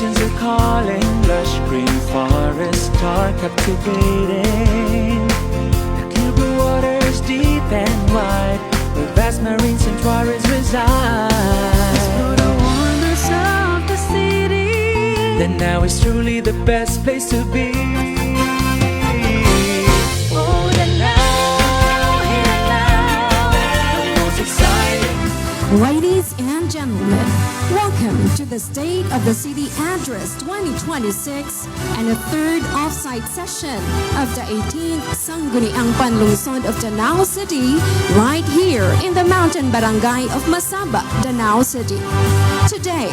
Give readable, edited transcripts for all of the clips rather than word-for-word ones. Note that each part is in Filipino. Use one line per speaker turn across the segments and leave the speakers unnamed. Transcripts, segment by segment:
mountains are calling, lush green forests are captivating. The clear blue waters deep and wide, where vast marine sanctuaries reside. Explore the wonders of the city, then now is truly the best place to be. Oh, Danao, here now, the most exciting.
Ladies and gentlemen, welcome to the State of the City Address 2026 and the third off-site session of the 18th Sangguniang Panlungsod of Danao City, right here in the mountain barangay of Masaba, Danao City. Today,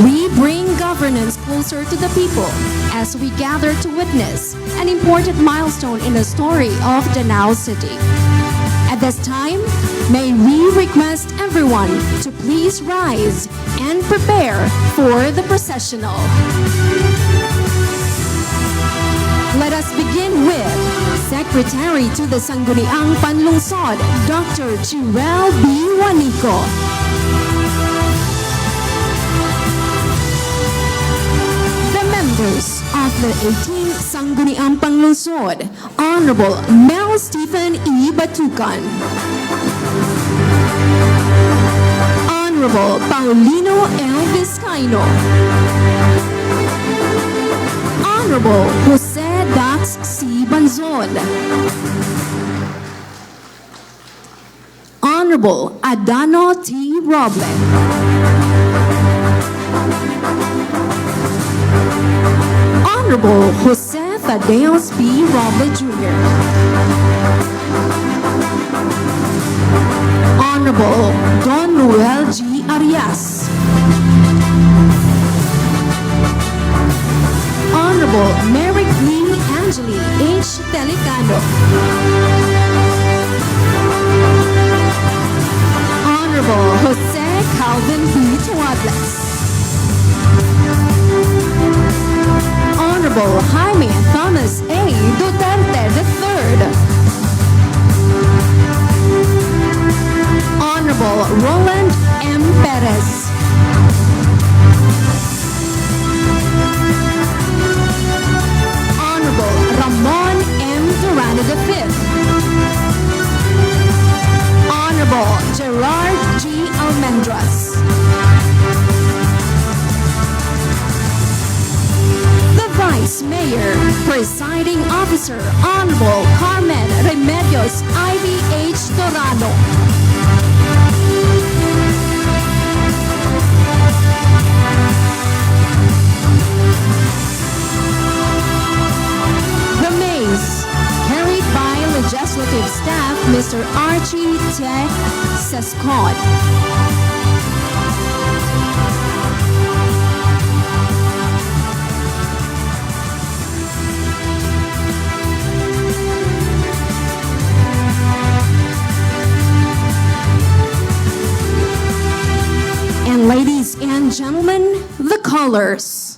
we bring governance closer to the people as we gather to witness an important milestone in the story of Danao City. At this time, may we request everyone to please rise and prepare for the processional. Let us begin with Secretary to the Sangguniang Panlungsod, Dr. Chirel B. Juanico. The members of the 18th Sangguniang Panlungsod, Honorable Mel Stephen E. Batucan, Honorable Paulino L. Vizcaino, Honorable Jose Dax C. Banzon, Honorable Adano T. Roble, Honorable Jose Tadeos P. Roble Jr., Honorable Don Noel G. Arias, Honorable Merrick Lee Angeli H. Telicano, Honorable Jose Calvin B. Tuadles, Honorable Jaime Thomas A. Duterte III, Honorable Roland M. Perez, Honorable Ramon M. Durano V, Honorable Gerard G. Almendras, the Vice Mayor, Presiding Officer, Honorable Carmen Remedios Ivy H. Dorano, the maze, carried by Legislative Staff Mr. Archie T. Sescod. And ladies and gentlemen, the colors.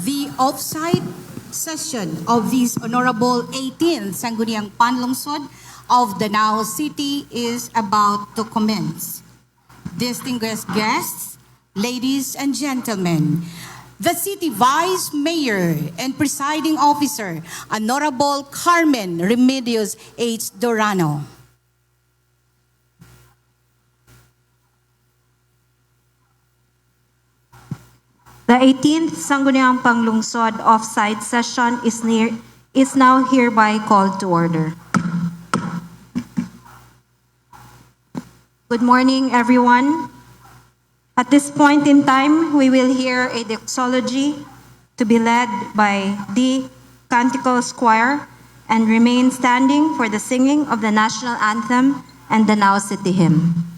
The off-site session of this Honorable 18th Sangguniang Panlungsod of Danao City is about to commence. Distinguished guests, ladies and gentlemen, the City Vice Mayor and Presiding Officer, Honorable Carmen Remedios H. Dorano.
The 18th Sangguniang Panlungsod off-site session is is now hereby called to order. Good morning, everyone. At this point in time, we will hear a doxology to be led by the Canticles Choir and remain standing for the singing of the national anthem and the Now City Hymn.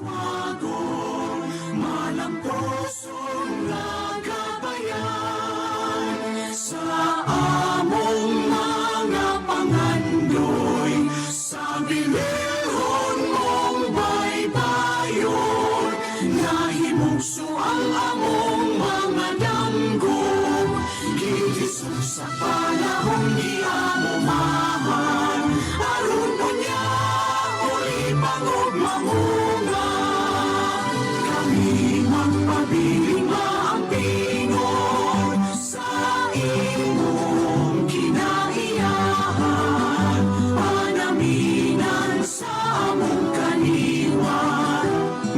mahuswagon, malampusong nagabayan sa among mga pangandoy, sa bilihon mong baybayon, nahimugso ang among mga danggong, gigisog sa panahon di amo mahal, aron unya uli pangod mamunga, kami magpabiling maampingon sa imong kinaiyahan, panaminan sa among kaliwan,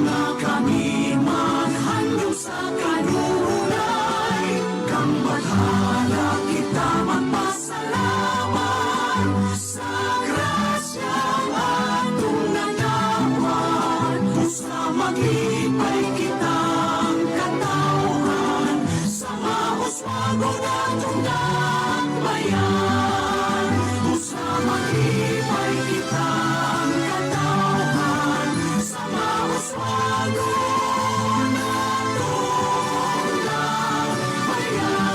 nga kami maghandog sa kanunay, kang badhala kita magpasalamat sa grasyang atong natawan, sa maglipay kitang katawhan, sa mahuswagon atong dakbayan, sa maglipay kitang katawhan, sa mahuswagon atong dakbayan.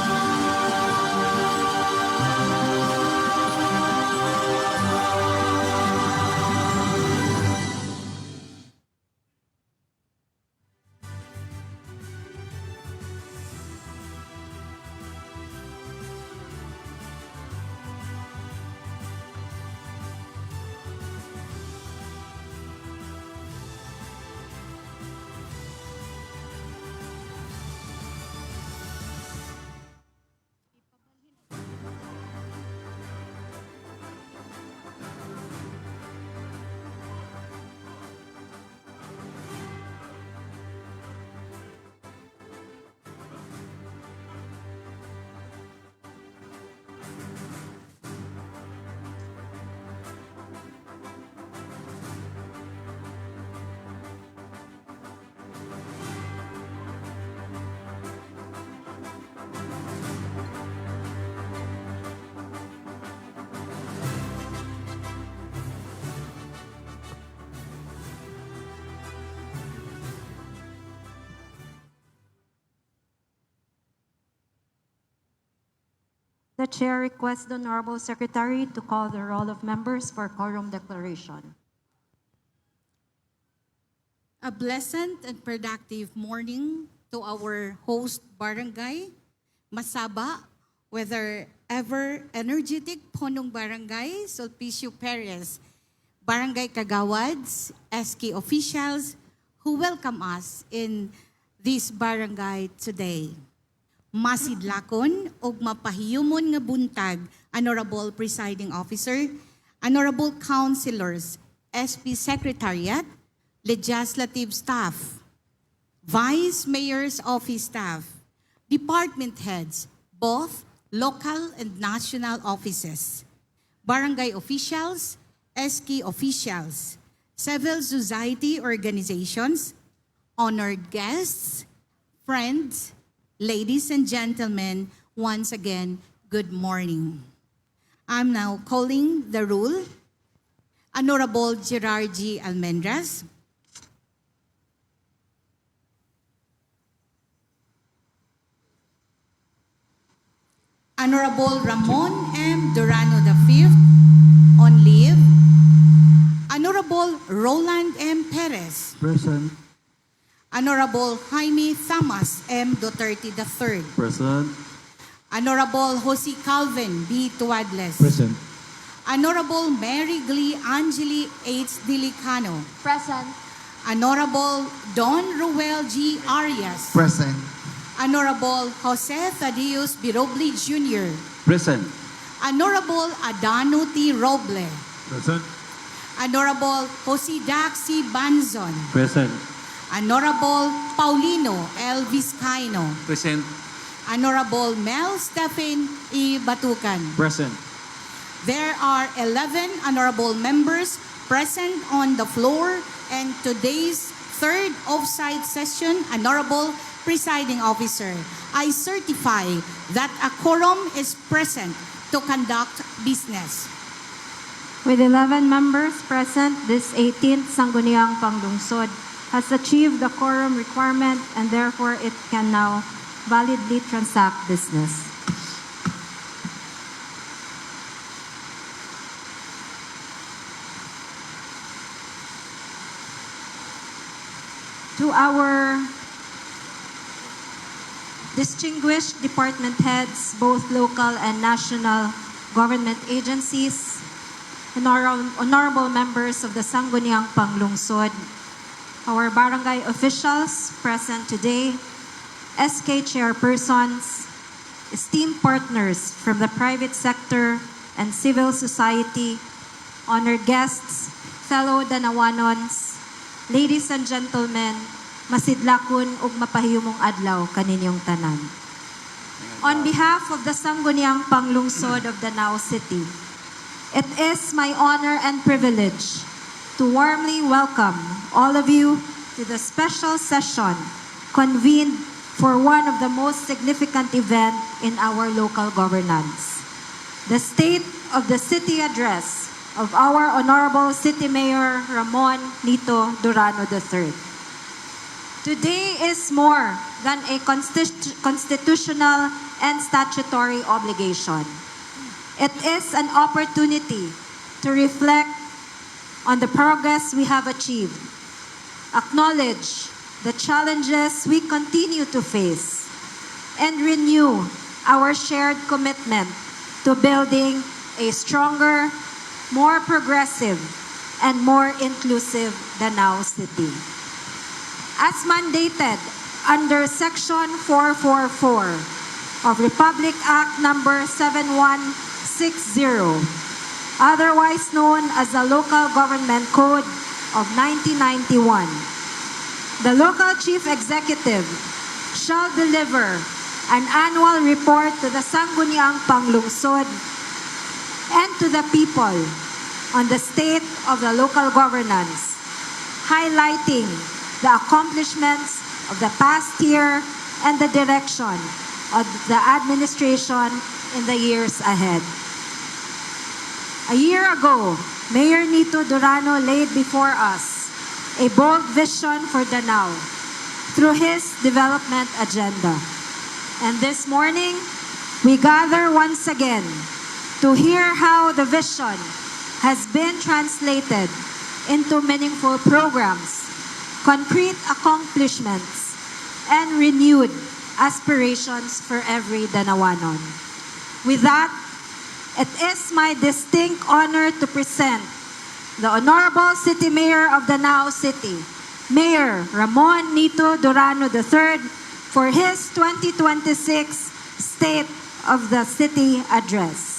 The Chair requests the Honorable Secretary to call the roll of members for quorum declaration.
A pleasant and productive morning to our host barangay, Masaba, whether ever energetic Ponong Barangay, Sulpicio Perez, Barangay Kagawads, SK officials who welcome us in this barangay today. Masidlakon og mapahiyumon nga buntag, Honorable Presiding Officer, Honorable Councilors, SP Secretariat, Legislative Staff, Vice Mayor's Office Staff, Department Heads, both local and national offices, Barangay officials, SK officials, civil society organizations, honored guests, friends, ladies and gentlemen, once again, good morning. I'm now calling the roll. Honorable Gerard G. Almendras, Honorable Ramon M. Durano V, on leave. Honorable Roland M. Perez,
Present.
Honorable Jaime Thamas M. Duterte III,
Present.
Honorable Jose Calvin B. Tuadles,
Present.
Honorable Mary Glee Angeli H. Dilicano,
Present.
Honorable Don Ruel G. Arias,
Present.
Honorable Jose Thaddeus Birobli Jr.,
Present.
Honorable Adano T. Roble,
Present.
Honorable Jose Daxi Banzon,
Present.
Honorable Paulino L. Vizcaino,
Present.
Honorable Mel Stephen E. Batucan.
Present.
There are 11 honorable members present on the floor and today's third off-site session, Honorable Presiding Officer, I certify that a quorum is present to conduct business.
With 11 members present, this 18th Sangguniang Panglungsod has achieved the quorum requirement and therefore it can now validly transact business. To our distinguished department heads, both local and national government agencies, honorable members of the Sangguniang Panglungsod, our barangay officials present today, SK chairpersons, esteemed partners from the private sector and civil society, honored guests, fellow Danawanons, ladies and gentlemen, masidlakon ug mapahiyumong adlaw kaninyong tanan. On behalf of the Sangguniang Panglungsod of Danao City, it is my honor and privilege to warmly welcome all of you to the special session convened for one of the most significant events in our local governance, the State of the City Address of our Honorable City Mayor Ramon Nito Durano III. Today is more than a constitutional and statutory obligation. It is an opportunity to reflect on the progress we have achieved, acknowledge the challenges we continue to face, and renew our shared commitment to building a stronger, more progressive, and more inclusive Danao City. As mandated under Section 444 of Republic Act Number 7160, otherwise known as the Local Government Code of 1991, the local chief executive shall deliver an annual report to the Sangguniang Panglungsod and to the people on the state of the local governance, highlighting the accomplishments of the past year and the direction of the administration in the years ahead. A year ago, Mayor Nito Durano laid before us a bold vision for Danao through his development agenda. And this morning, we gather once again to hear how the vision has been translated into meaningful programs, concrete accomplishments, and renewed aspirations for every Danawanon. With that, it is my distinct honor to present the Honorable City Mayor of Danao City, Mayor Ramon Nito Durano III, for his 2026 State of the City Address.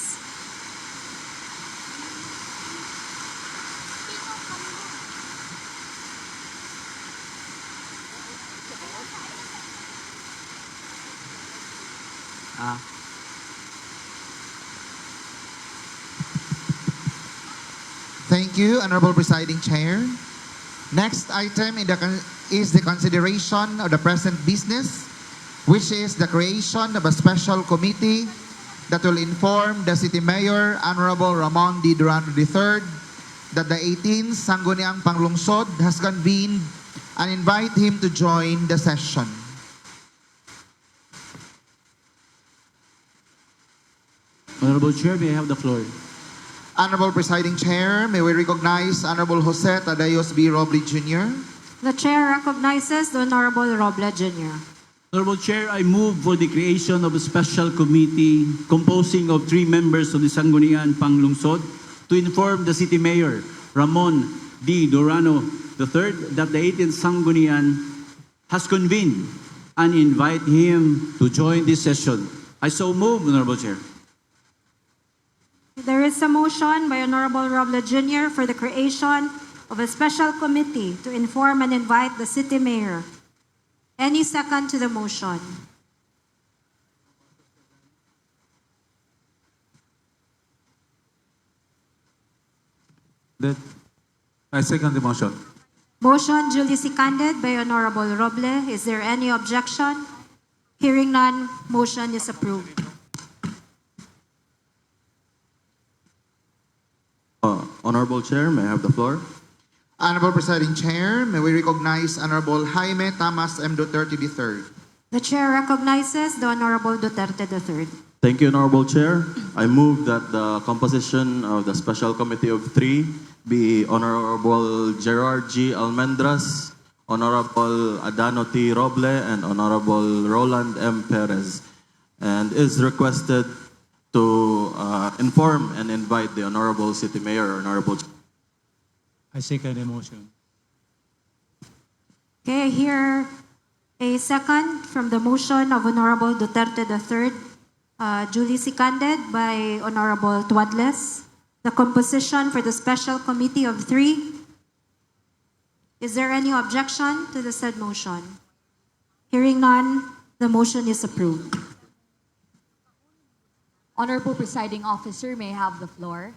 Thank you, Honorable Presiding Chair. Next item is the consideration of the present business, which is the creation of a special committee that will inform the City Mayor, Honorable Ramon D. Durano III, that the 18th Sangguniang Panglungsod has convened and invite him to join the session.
Honorable Chair, may I have the floor?
Honorable Presiding Chair, may we recognize Honorable Jose Tadayos B. Roble Jr.
The Chair recognizes the Honorable Roble Jr.
Honorable Chair, I move for the creation of a special committee composing of 3 members of the Sangguniang Panglungsod to inform the City Mayor, Ramon D. Durano III, that the 18th Sangguniang has convened and invite him to join this session. I so move, Honorable Chair.
There is a motion by Honorable Roble Jr. for the creation of a special committee to inform and invite the City Mayor. Any second to the motion?
I second the motion.
Motion duly seconded by Honorable Roble. Is there any objection? Hearing none, motion is approved.
Honorable Chair, may I have the floor?
Honorable Presiding Chair, may we recognize Honorable Jaime Tamas M. Duterte III.
The chair recognizes the Honorable Duterte III.
Thank you, Honorable Chair. I move that the composition of the Special Committee of Three be Honorable Gerard G. Almendras, Honorable Adano T. Roble, and Honorable Roland M. Perez, and is requested to inform and invite the Honorable City Mayor, Honorable.
I second the motion.
Okay, I hear a second from the motion of Honorable Duterte III, duly seconded by Honorable Tuadles. The composition for the Special Committee of Three. Is there any objection to the said motion? Hearing none, the motion is approved.
Honorable Presiding Officer, may I have the floor?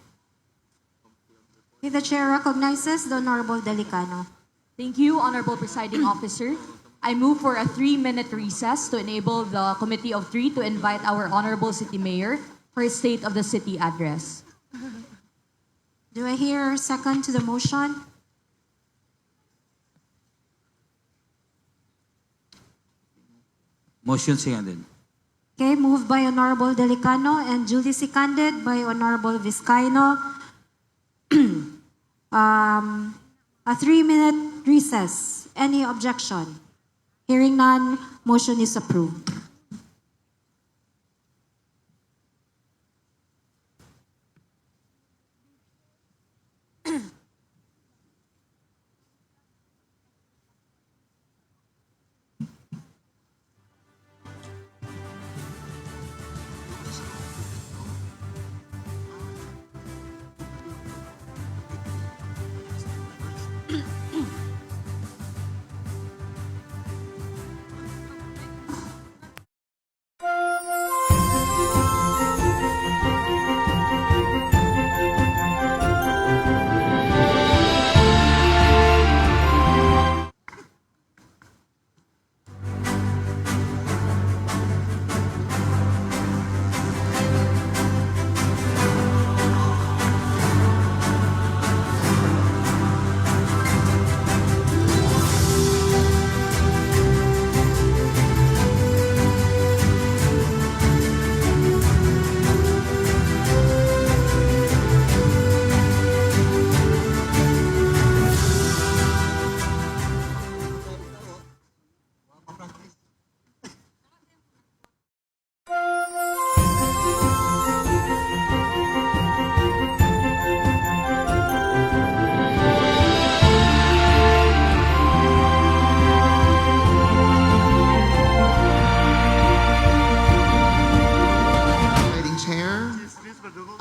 Okay, the chair recognizes the Honorable Delicano.
Thank you, Honorable Presiding Officer. I move for a 3-minute recess to enable the Committee of Three to invite our Honorable City Mayor for his State of the City address.
Do I hear a second to the motion?
Motion seconded.
Okay, moved by Honorable Delicano and duly seconded by Honorable Vizcaino. A 3-minute recess. Any objection? Hearing none, motion is approved.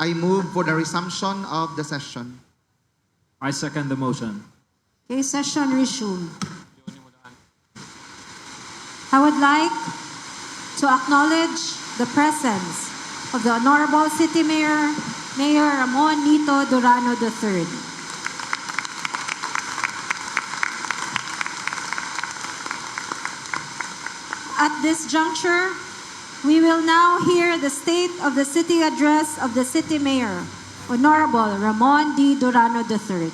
I move for the resumption of the session.
I second the motion.
Okay, session resumed. I would like to acknowledge the presence of the Honorable City Mayor, Mayor Ramon Nito Durano III. At this juncture, we will now hear the State of the City Address of the City Mayor, Honorable Ramon D. Durano III.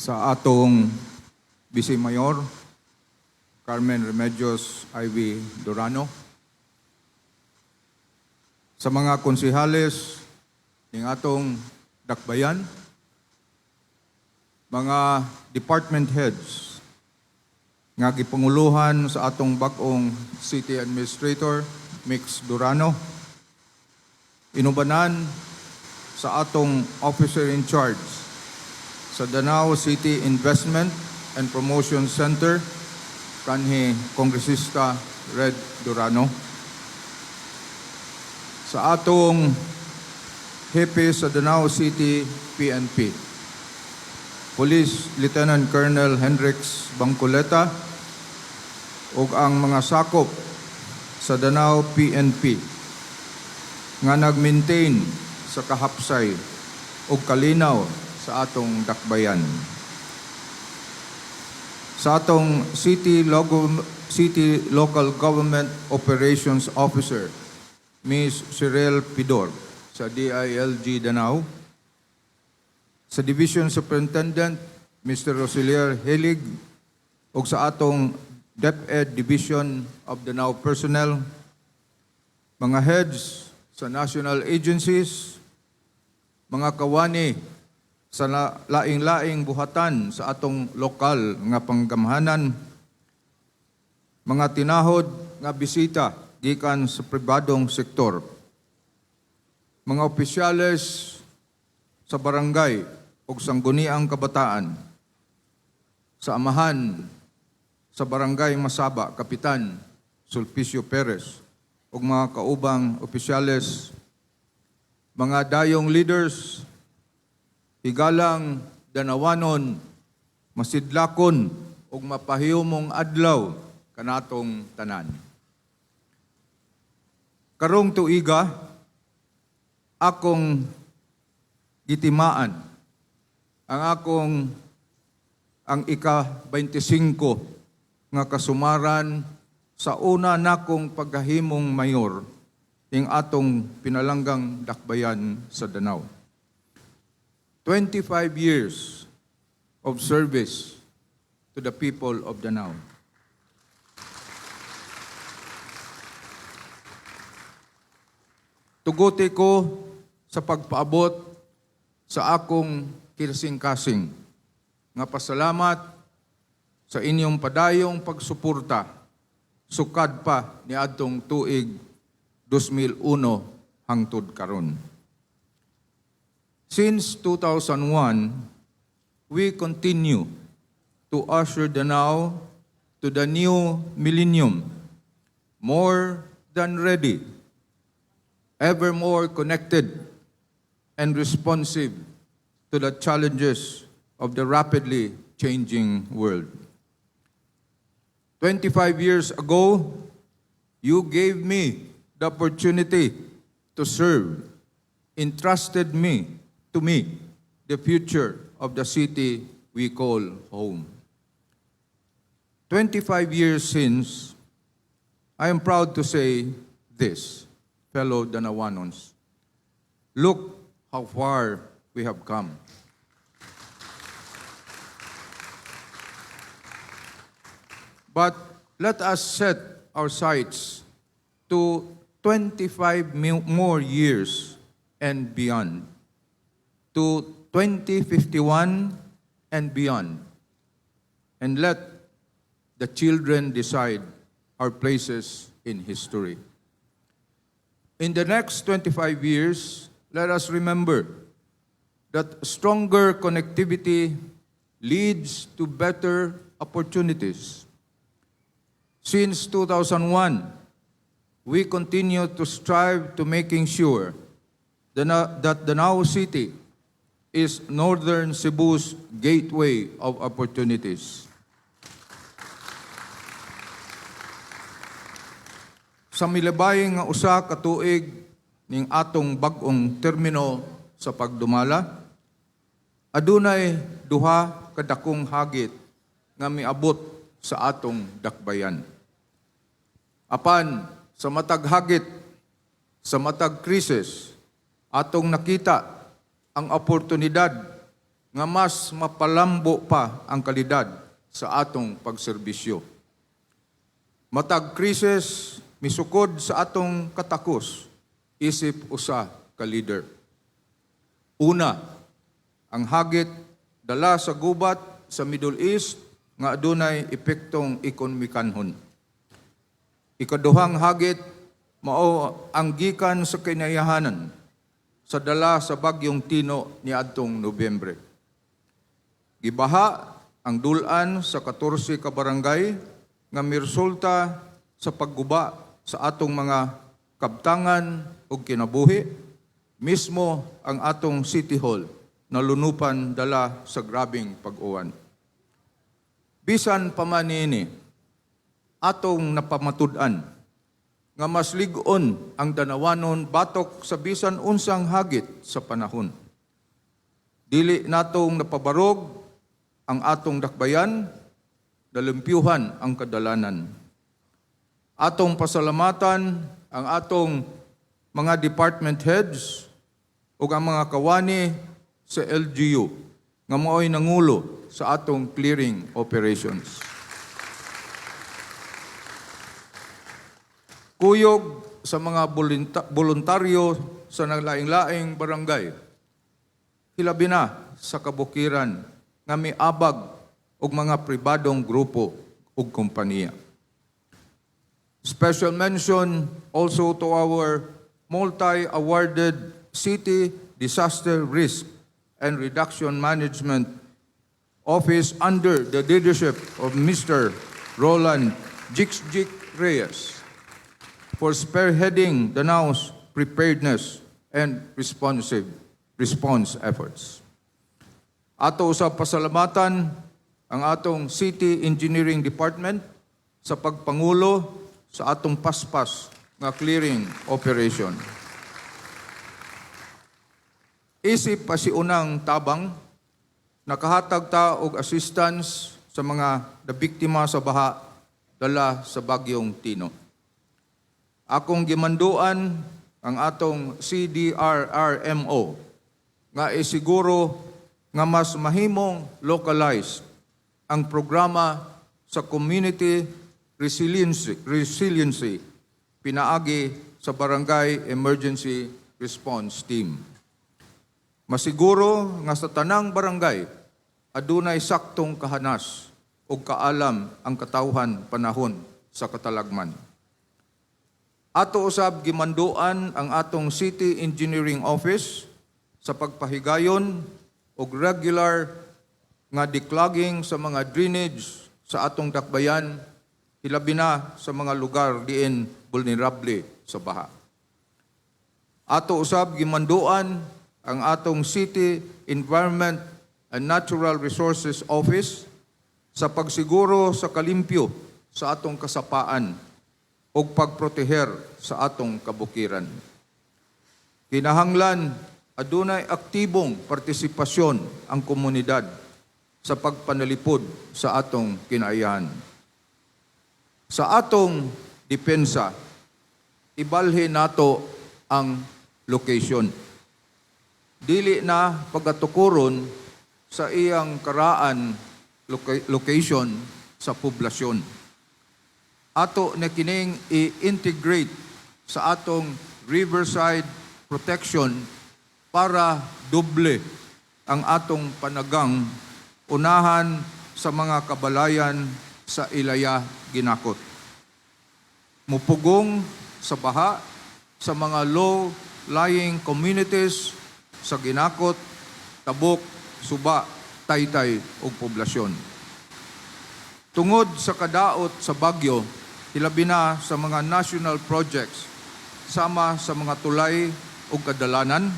Sa atong Vice Mayor, Carmen Remedios Ivy Durano, sa mga konsihales ng atong dakbayan, mga department heads nga gipanguluhan sa atong bag-ong City Administrator, Mix Durano, inubanan sa atong officer in charge sa Danao City Investment and Promotion Center, kanhi Kongresista Red Durano. Sa atong hepe sa Danao City PNP, Police Lieutenant Colonel Hendrix Bangcoleta, ug ang mga sakop sa Danao PNP, nga nag-maintain sa kahapsay ug kalinaw sa atong dakbayan. Sa atong City Local Government Operations Officer, Ms. Cheryl Pidor, sa DILG Danao. Sa Division Superintendent, Mr. Roselier Helig, ug sa atong DepEd Division of Danao Personnel, mga heads sa national agencies, mga kawani sa laing-laing buhatan sa atong lokal nga panggamhanan, mga tinahod nga bisita gikan sa pribadong sektor, mga opisyales sa barangay ug sangguniang kabataan, sa amahan sa barangay Masaba, Kapitan Sulpicio Perez, ug mga kaubang opisyales, mga dayong leaders, higalang danawanon, masidlakon ug mapahiyumong adlaw kanatong tanan. Karong tuiga, akong gitimaan ang ika-25 nga kasumaran sa una nakong paghahimong mayor ing atong pinalanggang dakbayan sa Danao. 25 years of service to the people of Danao. Tuguti ko sa pagpaabot sa akong kirsing-kasing nga pasalamat sa inyong padayong pagsuporta sukad pa ni adtong tuig 2001 hangtod karon. Since 2001, we continue to usher Danao to the new millennium, more than ready, ever more connected and responsive to the challenges of the rapidly changing world. 25 years ago, you gave me the opportunity to serve, entrusted to me the future of the city we call home. 25 years since, I am proud to say this, fellow Danawanons. Look how far we have come. But let us set our sights to 25 more years and beyond, to 2051 and beyond, and let the children decide our places in history. In the next 25 years, let us remember that stronger connectivity leads to better opportunities. Since 2001, we continue to strive to making sure that Danao City is Northern Cebu's gateway of opportunities. Sa milabayng nga usa ka tuig ning atong bag-ong termino sa pagdumala, adunay duha ka dakong hagit nga miabot sa atong dakbayan. Apan sa matag hagit, sa matag krisis, atong nakita ang oportunidad nga mas mapalambo pa ang kalidad sa atong pagserbisyo. Matag krisis, misukod sa atong katakos, isip usa ka leader. Una, ang hagit dala sa gubat sa Middle East nga adunay epektong ekonomikanhon. Ikaduhang hagit mao ang gikan sa kinayahanan sa dala sa bagyong Tino niadtong Nobyembre. Gibaha ang dulan sa 14 ka barangay nga miresulta sa pagguba sa atong mga kabtangan ug kinabuhi, mismo ang atong City Hall na lunupan dala sa grabing pag-uwan. Bisan pa man niini, atong napamatud-an nga mas lig-on ang danawanon batok sa bisan unsang hagit sa panahon. Dili natong napabarog ang atong dakbayan, nalumpyuhan ang kadalanan. Atong pasalamatan ang atong mga department heads ug ang mga kawani sa LGU nga mao'y nangulo sa atong clearing operations. Kuyog sa mga voluntaryo sa naglaing-laing barangay, hilabi na sa kabukiran nga miabag og mga pribadong grupo ug kompanya. Special mention also to our multi-awarded City Disaster Risk and Reduction Management Office under the leadership of Mr. Roland Jixjik Reyes for spearheading Danao's preparedness and response efforts. Ato sa pasalamatan ang atong City Engineering Department sa pagpangulo sa atong paspas nga clearing operation. Isip pasiunang tabang, nakahatag ta og assistance sa mga nabiktima sa baha dala sa bagyong Tino. Akong gimanduan ang atong CDRRMO nga isiguro nga mas mahimong localized ang programa sa community resiliency pinaagi sa Barangay Emergency Response Team. Masiguro nga sa tanang barangay adunay saktong kahanas ug kaalam ang katawhan panahon sa katalagman. Ato usab gimanduan ang atong City Engineering Office sa pagpahigayon og regular nga declogging sa mga drainage sa atong dakbayan, hilabi na sa mga lugar diin vulnerable sa baha. Ato usab gimanduan ang atong City Environment and Natural Resources Office sa pagsiguro sa kalimpyo sa atong kasapaan o pagproteher sa atong kabukiran. Kinahanglan, adunay aktibong partisipasyon ang komunidad sa pagpanalipod sa atong kinaiyahan. Sa atong depensa, ibalhin nato ang location. Dili na pagatukuron sa iyang karaan location sa poblasyon. Ato na kining i-integrate sa atong riverside protection para doble ang atong panagang unahan sa mga kabalayan sa Ilaya, Ginakot. Mupugong sa baha sa mga low-lying communities sa Ginakot, Tabuk, Suba, Taytay ug poblasyon. Tungod sa kadaot sa bagyo, hilabi na sa mga national projects sama sa mga tulay ug kadalanan,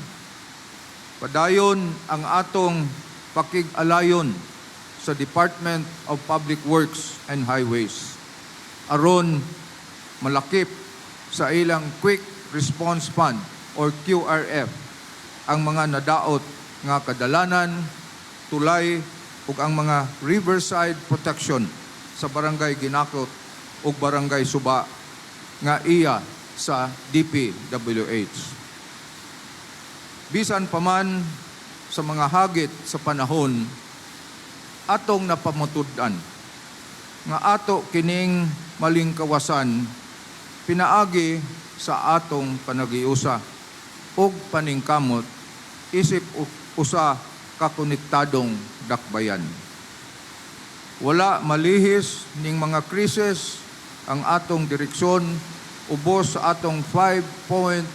padayon ang atong pakig-alayon sa Department of Public Works and Highways aron malakip sa ilang Quick Response Fund or QRF ang mga nadaot nga kadalanan, tulay ug ang mga riverside protection sa Barangay Ginakot ug Barangay Suba nga iya sa DPWH. Bisan pa man sa mga hagit sa panahon, atong napamatud-an nga ato kining malingkawasan pinaagi sa atong panagiusa ug paningkamot isip usa kakonektadong dakbayan. Wala malihis ning mga krisis ang atong direksyon ubos sa atong 5-point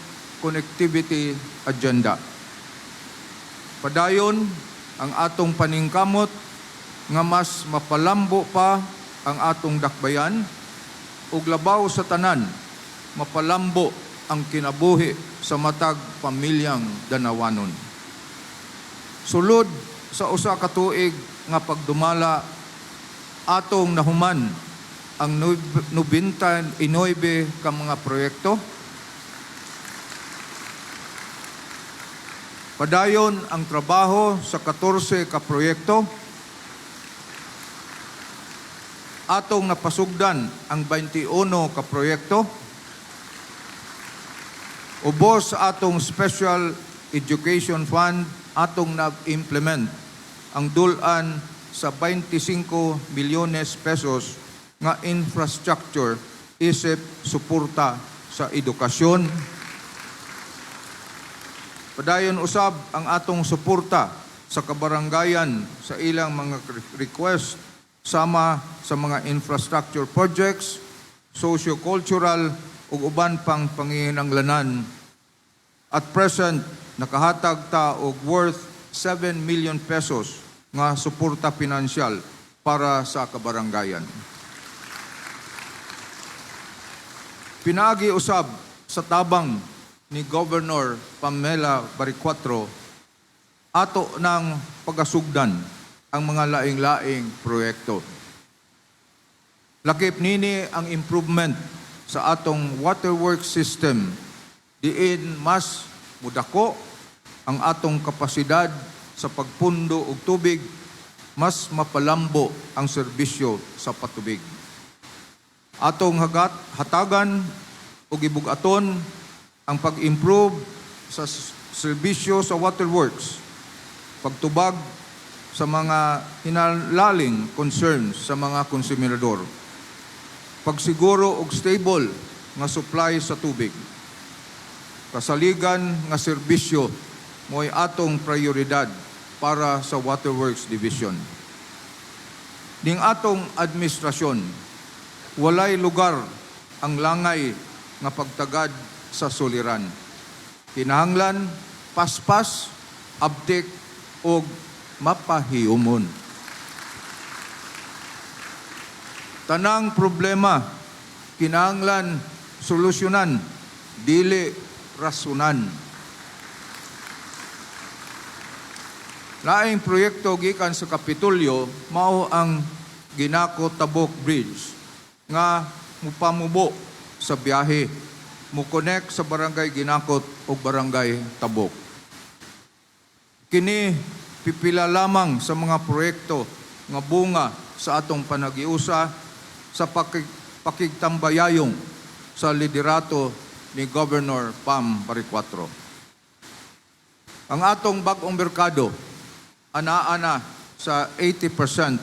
connectivity agenda. Padayon ang atong paningkamot nga mas mapalambo pa ang atong dakbayan ug labaw sa tanan mapalambo ang kinabuhi sa matag pamilyang danawanon. Sulod sa usa ka tuig nga pagdumala, atong nahuman ang 99 ka mga proyekto. Padayon ang trabaho sa 14 ka proyekto. Atong napasugdan ang 21 ka proyekto. Ubos sa atong Special Education Fund, atong nag-implement ang dulan sa 25 milyones pesos nga infrastructure isip suporta sa edukasyon. Padayon usab ang atong suporta sa kabarangayan sa ilang mga request sama sa mga infrastructure projects, socio-cultural ug uban pang panginahanglanon. At present, nakahatag ta og worth 7 million pesos nga suporta pinansyal para sa kabarangayan. Pinaagi usab sa tabang ni Governor Pamela Baricuatro ato ng pagasugdan ang mga laing-laing proyekto. Lakip nini ang improvement sa atong waterworks system diin mas mudako ang atong kapasidad sa pagpundo og tubig, mas mapalambo ang serbisyo sa patubig. Atong hatagan ug ibugaton ang pag-improve sa serbisyo sa waterworks, pagtubag sa mga hinalaling concerns sa mga konsumador, pagsiguro og stable nga supply sa tubig, kasaligan nga serbisyo mo'y atong prioridad para sa Waterworks Division. Ning atong administrasyon, walay lugar ang langay nga pagtagad sa suliran. Kinahanglan, paspas, abtik, o mapahiyumon. Tanang problema, kinahanglan solusyonan, dili rasunan. Laing proyekto gikan sa Kapitolyo mao ang Ginako-Tabok Bridge nga mupamubo sa biyahe, mukonek sa barangay Ginakot o barangay Tabok. Kini pipila lamang sa mga proyekto nga bunga sa atong panagiusa sa pakigtambayayong sa liderato ni Governor Pam Baricuatro. Ang atong bag-ong merkado ana-ana sa 80%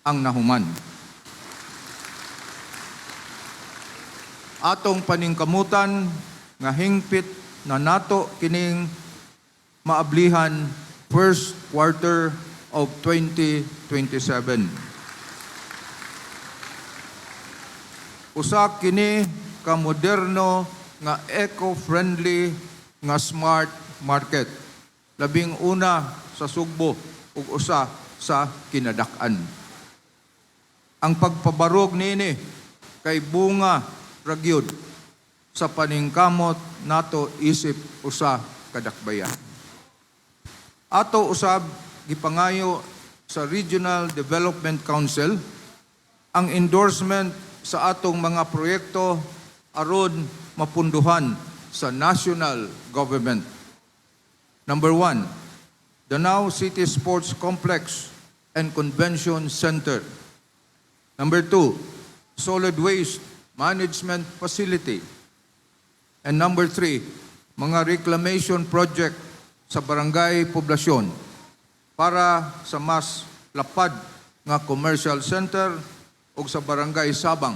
ang nahuman. Atong paningkamutan nga hingpit na nato kining maablihan first quarter of 2027. Usa kini ka moderno nga eco-friendly nga smart market. Labing una sa Sugbo ug usa sa kinadak-an. Ang pagpabarog nini kay bunga ragyod sa paningkamot nato isip usa kadakbayan. Ato usab gipangayo sa Regional Development Council ang endorsement sa atong mga proyekto aron mapunduhan sa national government. Number 1, Danao City Sports Complex and Convention Center. Number 2, Solid Waste Management Facility. And number 3, mga reclamation project sa barangay poblasyon para sa mas lapad nga commercial center o sa barangay Sabang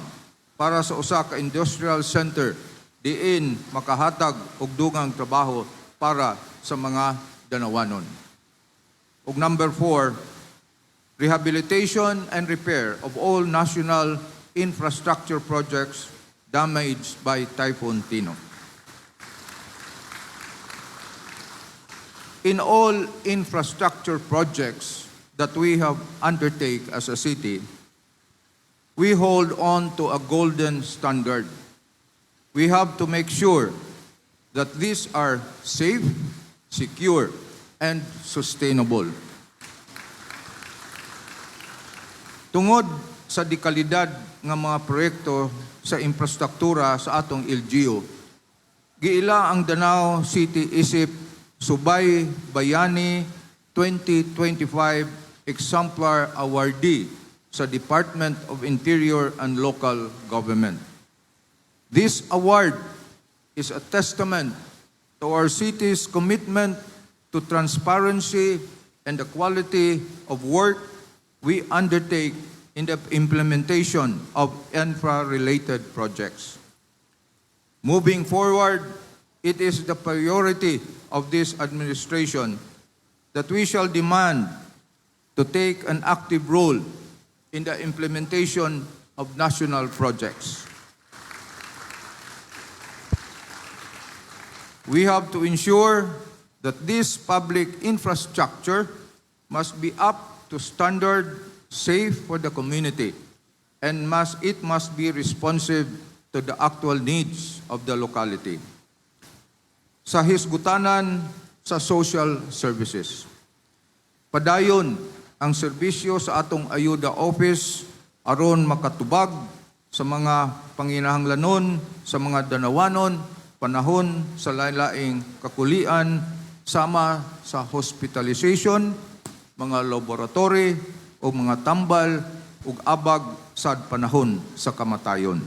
para sa usa ka industrial center diin makahatag og dugang trabaho para sa mga Danawanon. Ug number 4, rehabilitation and repair of all national infrastructure projects damaged by Typhoon Tino. In all infrastructure projects that we have undertaken as a city, we hold on to a golden standard. We have to make sure that these are safe, secure, and sustainable. Tungod sa dekalidad nga mga proyekto sa infrastruktura sa atong LGU. Giila ang Danao City isip Subay Bayani 2025 Exemplar Awardee sa Department of Interior and Local Government. This award is a testament to our city's commitment to transparency and the quality of work we undertake in the implementation of infra-related projects. Moving forward, it is the priority of this administration that we shall demand to take an active role in the implementation of national projects. We have to ensure that this public infrastructure must be up to standard, safe for the community, and it must be responsive to the actual needs of the locality. Sa hisgutanan sa social services. Padayon ang serbisyo sa atong ayuda office aron makatubag sa mga panginahanglanon sa mga danawanon panahon sa lain-laing kakulian sama sa hospitalization, mga laboratory o mga tambal ug abag sad panahon sa kamatayon.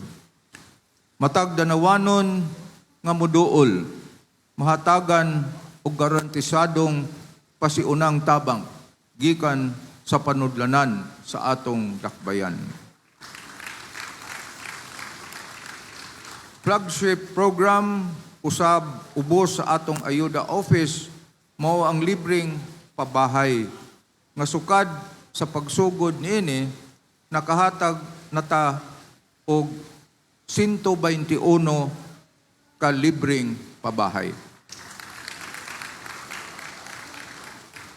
Matag danawanon nga moduol, mahatagan og garantisadong pasiunang tabang gikan sa panudlanan sa atong dakbayan. Flagship program usab ubos sa atong ayuda office mao ang libreng pabahay nga sukad sa pagsugod niini nakahatag nata og 121 ka libreng pabahay.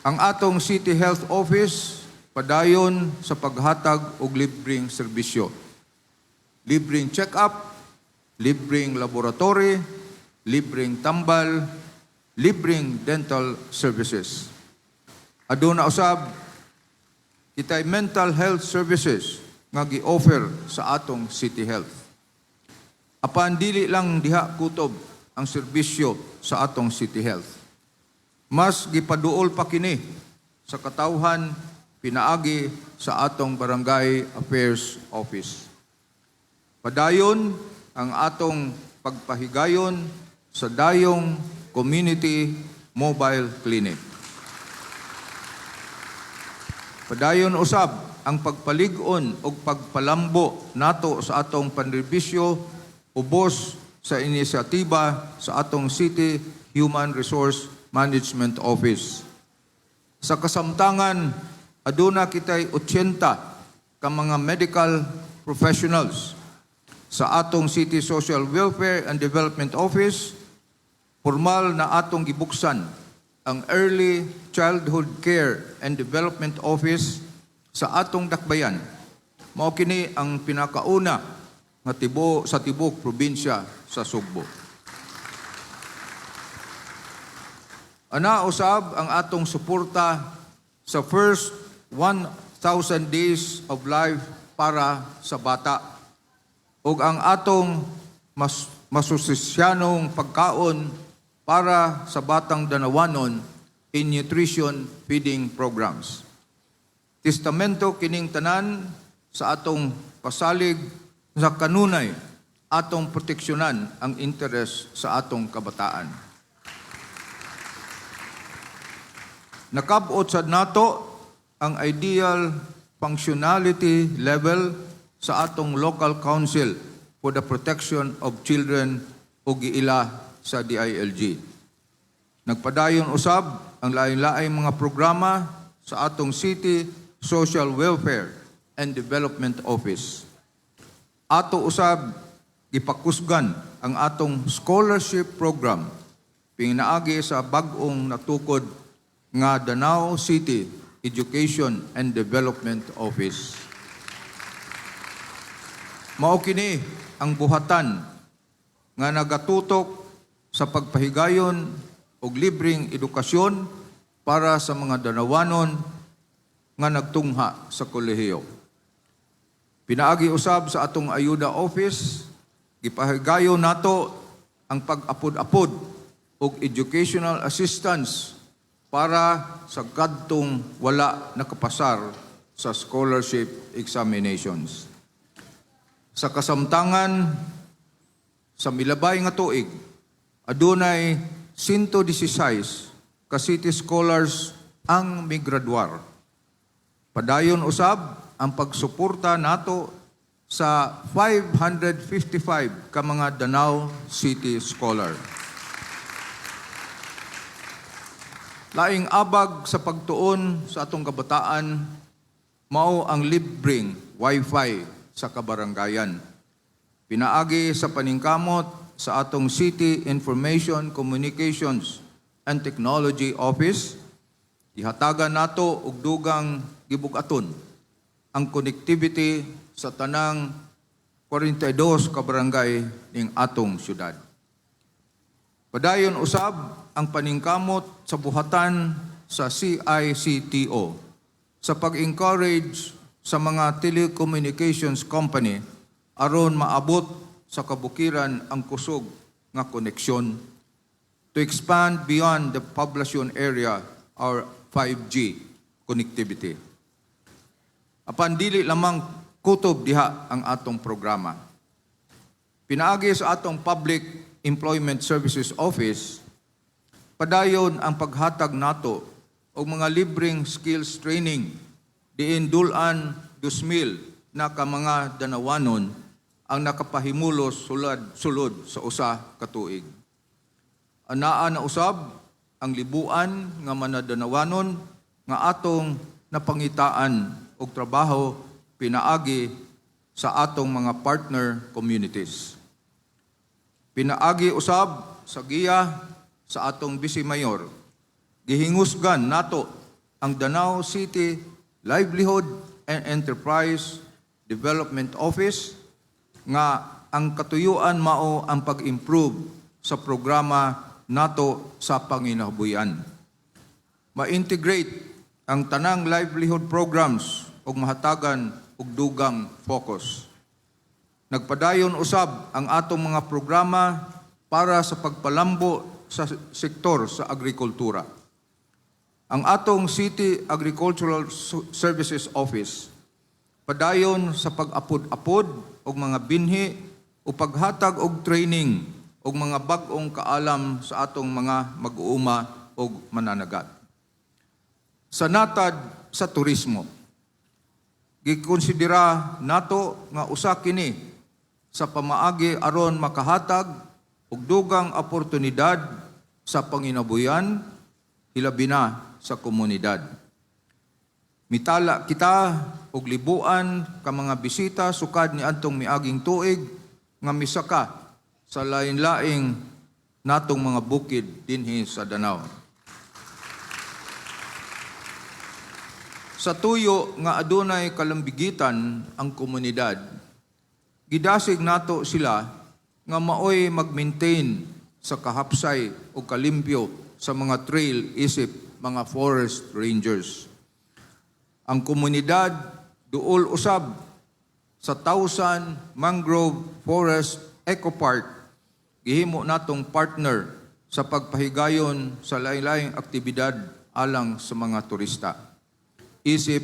Ang atong City Health Office padayon sa paghatag og libreng serbisyo. Libreng check-up, libreng laboratory, libreng tambal, libreng dental services. Aduna usab kitay mental health services nga gi-offer sa atong City Health. Apan dili lang diha kutob ang serbisyo sa atong City Health. Mas gipaduol pa kini sa katawhan pinaagi sa atong Barangay Affairs Office. Padayon ang atong pagpahigayon sa dayong Community Mobile Clinic. Padayon usab ang pagpalig-on o pagpalambo nato sa atong panrebisyo ubos sa inisyatiba sa atong City Human Resource Management Office. Sa kasamtangan, aduna kitay 80 ka mga medical professionals sa atong City Social Welfare and Development Office. Formal na atong gibuksan ang Early Childhood Care and Development Office sa atong dakbayan. Mao kini ang pinakauna nga sa tibok probinsya sa Sugbo. Ana usab ang atong suporta sa first 1,000 days of life para sa bata ug ang atong masusisyanong pagkaon para sa batang danawanon in nutrition feeding programs. Testamento kining tanan sa atong pasalig sa kanunay atong proteksyonan ang interes sa atong kabataan. Nakabot sad nato ang ideal functionality level sa atong local council for the protection of children o giila sa DILG. Nagpadayon usab ang lain-laing mga programa sa atong City Social Welfare and Development Office. Ato usab gipakusgan ang atong scholarship program pinaagi sa bag-ong natukod nga Danao City Education and Development Office. Mao kini ang buhatan nga nagatutok sa pagpahigayon og libreng edukasyon para sa mga danawanon nga nagtungha sa kolehiyo. Pinaagi usab sa atong ayuda office, gipahigayon nato ang pag-apod-apod og educational assistance para sa kadtong wala nakapasar sa scholarship examinations. Sa kasamtangan, sa milabay nga tuig, adunay 116 ka city scholars ang migraduar. Padayon usab ang pagsuporta nato sa 555 ka mga Danao City Scholar. Laing abag sa pagtuon sa atong kabataan, mao ang libreng Wi-Fi sa kabarangayan. Pinaagi sa paningkamot sa atong City Information Communications and Technology Office, ihatagan nato og dugang gibugaton ang connectivity sa tanang 42 ka barangay ning atong syudad. Padayon usab ang paningkamot sa buhatan sa CICTO sa pag-encourage sa mga telecommunications company aron maabot sa kabukiran ang kusog nga koneksyon to expand beyond the population area or 5G connectivity. Apan dili lamang kutob diha ang atong programa. Pinaagi sa atong Public Employment Services Office, padayon ang paghatag nato og mga libreng skills training diin dulan 2,000 na ka mga Danawanon ang nakapahimulos sulod sa usa ka tuig. Anaa na usab ang libuan nga manadanawanon nga atong napangitaan og trabaho pinaagi sa atong mga partner communities. Pinaagi usab sa giya sa atong Vice Mayor, gihingusgan nato ang Danao City Livelihood and Enterprise Development Office nga ang katuyuan mao ang pag-improve sa programa nato sa panginabuhian. Ma-integrate ang tanang livelihood programs ug mahatagan og dugang focus. Nagpadayon usab ang atong mga programa para sa pagpalambo sa sektor sa agrikultura. Ang atong City Agricultural Services Office padayon sa pag-apod-apod og mga binhi o paghatag og training og mga bag-ong kaalam sa atong mga mag-uuma og mananagat. Sa natad sa turismo, gikonsidera nato nga usa kini sa pamaagi aron makahatag og dugang oportunidad sa panginabuhian hilabi na sa komunidad. Mitala kita og libuan ka mga bisita sukad ni adtong miaging tuig nga misaka sa lain-laing natong mga bukid dinhi sa Danao. Sa tuyo nga adunay kalambigitan ang komunidad, gidasig nato sila nga maoy mag-maintain sa kahapsay o kalimpyo sa mga trail isip mga forest rangers. Ang komunidad duol usab sa 1,000 Mangrove Forest Eco Park, gihimo natong partner sa pagpahigayon sa lain-laing aktibidad alang sa mga turista. Isip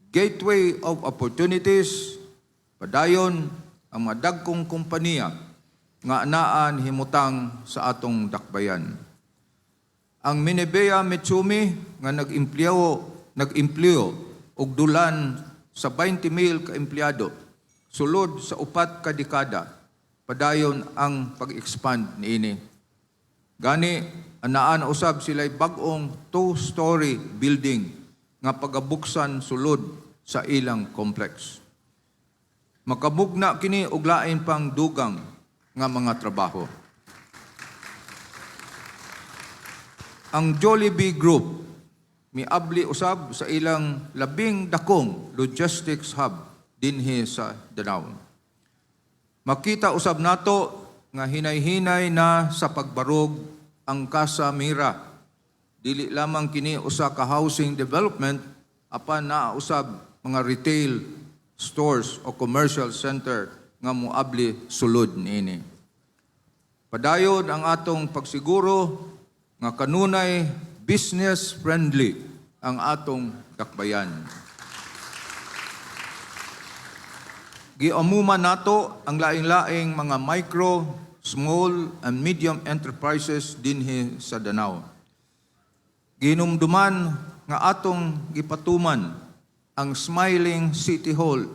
gateway of opportunities, padayon ang madagkong kompanya nga anaan himutang sa atong dakbayan. Ang Minebea Mitsumi nga nag-empleo og dulan sa 20,000 ka empleyado sulod sa 4 ka dekada, padayon ang pag-expand niini. Gani anaan usab sila'y bag-ong 2-story building nga pagabuksan sulod sa ilang complex. Makabugna kini og lain pang dugang nga mga trabaho. Ang Jollibee Group miabli usab sa ilang labing dakong logistics hub dinhi sa Danao. Makita usab nato nga hinay-hinay na sa pagbarog ang Casa Mira. Dili lamang kini usa ka housing development apan naa usab mga retail stores o commercial center nga moabli sulod niini. Padayon ang atong pagsiguro nga kanunay business friendly ang atong dakbayan. Giamuman nato ang laing-laing mga micro, small, and medium enterprises dinhi sa Danao. Ginumduman nga atong gipatuman ang Smiling City Hall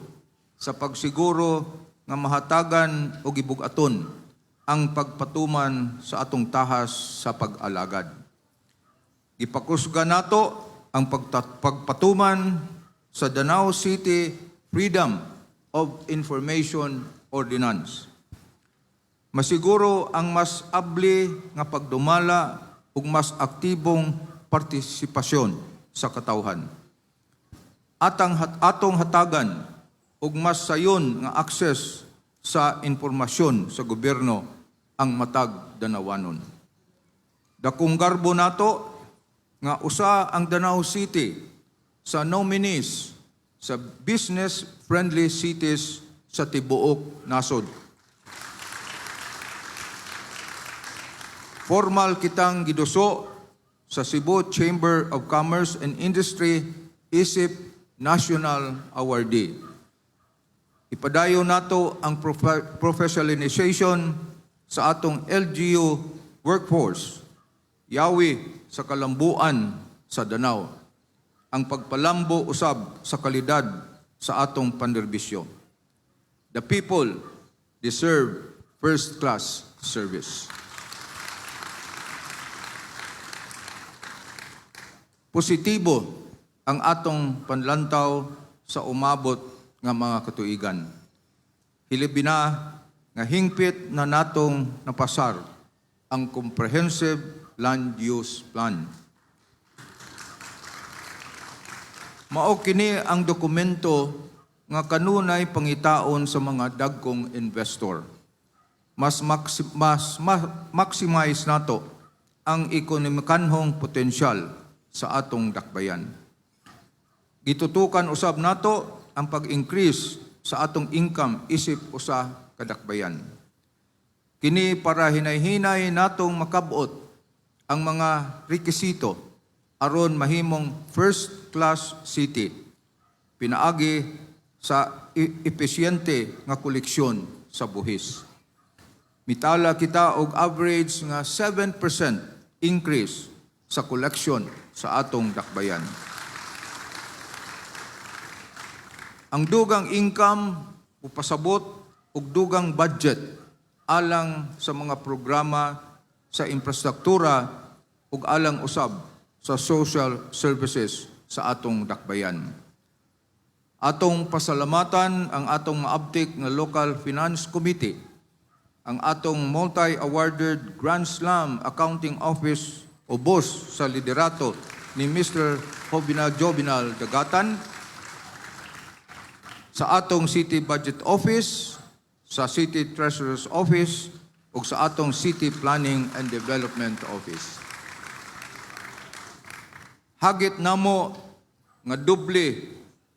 sa pagsiguro nga mahatagan o gibugaton ang pagpatuman sa atong tahas sa pag-alagad. Gipakusga nato ang pagpatuman sa Danao City Freedom of Information Ordinance. Masiguro ang mas abli nga pagdumala ug mas aktibong partisipasyon sa katawhan. Atong hatagan ug mas sayon nga access sa impormasyon sa gobyerno ang matag Danawanon. Dakong garbo nato nga usa ang Danao City sa nominees sa business-friendly cities sa tibuok nasod. Formal kitang giduso sa Cebu Chamber of Commerce and Industry isip National Awardee. Ipadayo nato ang professionalization sa atong LGU workforce, yawi sa kalambuan sa Danao, ang pagpalambo usab sa kalidad sa atong panderbisyo. The people deserve first-class service. Positibo ang atong panlantaw sa umabot nga mga katuigan. Hilibina nga hingpit na natong napasar ang Comprehensive Land Use Plan. Mao kini ang dokumento nga kanunay pangitaon sa mga dagkong investor. Mas maximize nato ang ekonomikanhong potensyal sa atong dakbayan. Gitutukan usab nato ang pag-increase sa atong income isip usa ka dakbayan. Kini para hinay-hinay natong makabot ang mga rekisito aron mahimong first-class city, pinaagi sa epesyente nga koleksyon sa buhis. Mitala kita og average nga 7% increase sa koleksyon sa atong dakbayan. Ang dugang income upasabot ug dugang budget alang sa mga programa sa infrastruktura ug alang usab sa social services sa atong dakbayan. Atong pasalamatan ang atong maabtik nga Local Finance Committee, ang atong multi-awarded Grand Slam Accounting Office o boss sa liderato ni Mr. Jovinal Dagatan, sa atong City Budget Office, sa City Treasurer's Office, ug sa atong City Planning and Development Office. Hagit namo nga doble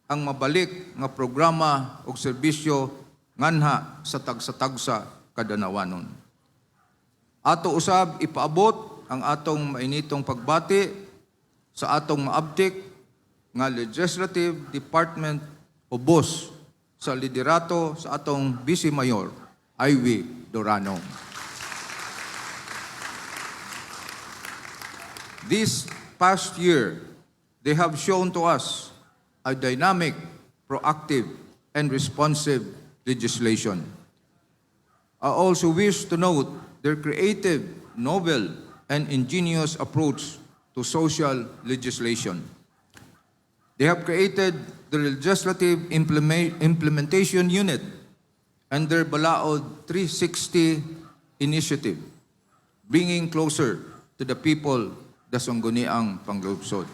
ang mabalik nga programa ug serbisyo nganha sa tagsa-tagsa kadanawanon. Ato usab ipaabot ang atong mainitong pagbati sa atong maabtik nga Legislative Department o boss sa liderato sa atong Vice Mayor, Ivy Dorano. This past year, they have shown to us a dynamic, proactive, and responsive legislation. I also wish to note their creative, novel, and ingenious approach to social legislation. They have created the Legislative Implementation Unit and their Balaod 360 initiative, bringing closer to the people the Sangguniang Panglungsod.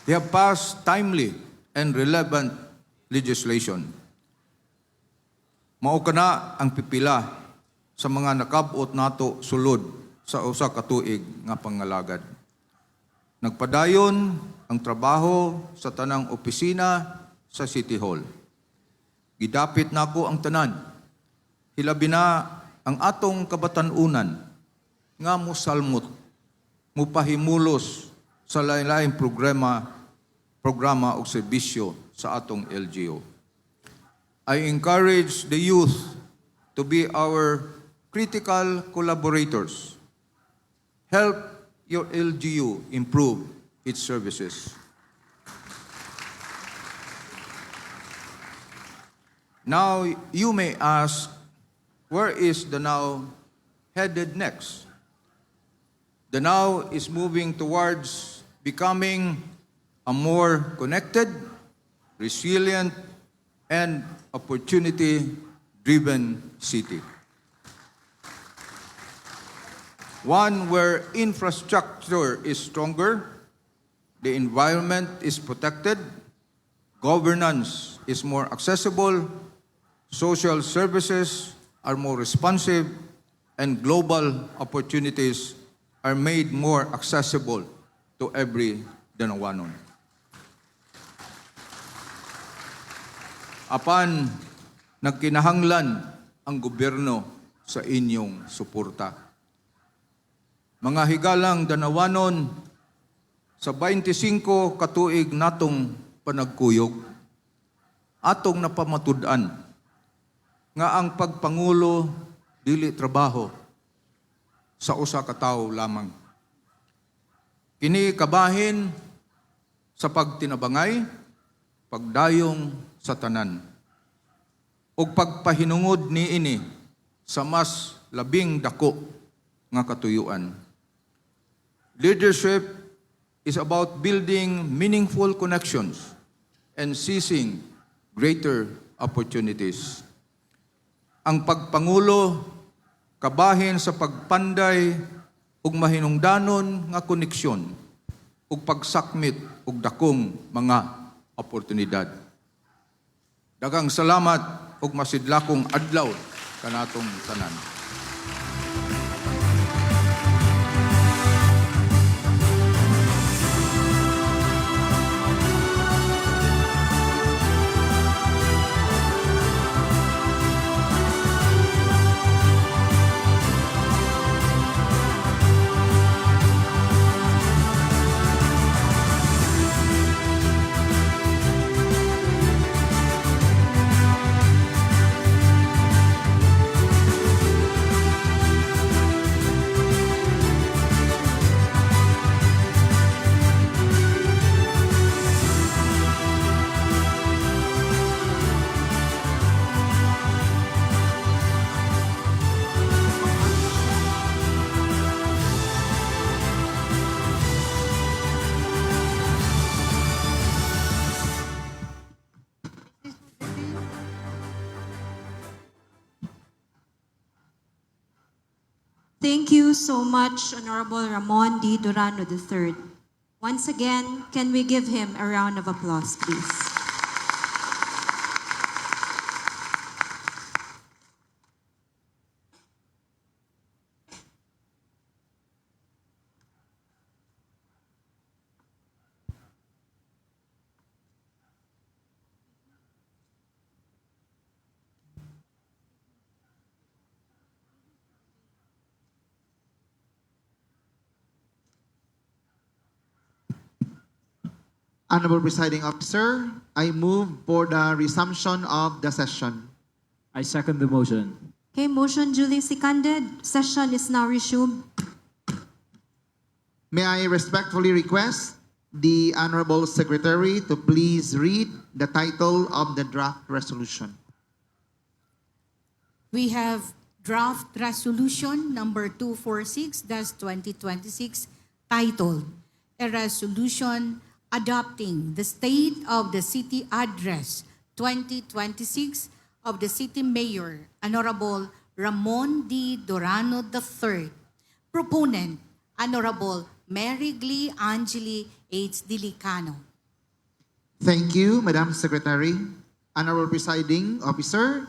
They have passed timely and relevant legislation. Mao kana ang pipila sa mga nakabot nato sulod sa usa ka tuig nga pangalagad. Nagpadayon ang trabaho sa tanang opisina sa City Hall. Gidapit nako ang tanan. Hilabi na ang atong kabatanunan nga musalmot, mupahimulos sa lain-laing programa o serbisyo sa atong LGU. I encourage the youth to be our critical collaborators. Help your LGU improve its services. Now, you may ask, where is Danao headed next? Danao is moving towards becoming a more connected, resilient, and opportunity-driven city. One where infrastructure is stronger, the environment is protected, governance is more accessible, social services are more responsive, and global opportunities are made more accessible to every Danawanon. Apan, nagkinahanglan ang gobyerno sa inyong suporta. Mga higalang Danawanon, sa 25 katuig natong panagkuyog, atong napamatud-an nga ang pagpangulo dili trabaho sa usa ka tawo lamang. Kini kabahin sa pagtinabangay, pagdayong sa tanan, ug pagpahinungod niini sa mas labing dako nga katuyuan. Leadership is about building meaningful connections and seizing greater opportunities. Ang pagpangulo kabahin sa pagpanday ug mahinungdanon nga koneksyon ug pagsakmit ug dakong mga oportunidad. Daghang salamat ug masidlakong adlaw kanatong tanan.
Thank you so much, Honorable Ramon D. Durano III. Once again, can we give him a round of applause, please?
Honorable Presiding Officer, I move for the resumption of the session.
I second the motion.
Okay, motion duly seconded. Session is now resumed.
May I respectfully request the Honorable Secretary to please read the title of the draft resolution.
We have draft resolution number 246-2026 titled, "A Resolution Adopting the State of the City Address 2026 of the City Mayor, Honorable Ramon D. Durano III. Proponent, Honorable Mary Glee Angeli H. Dilicano."
Thank you, Madam Secretary. Honorable Presiding Officer,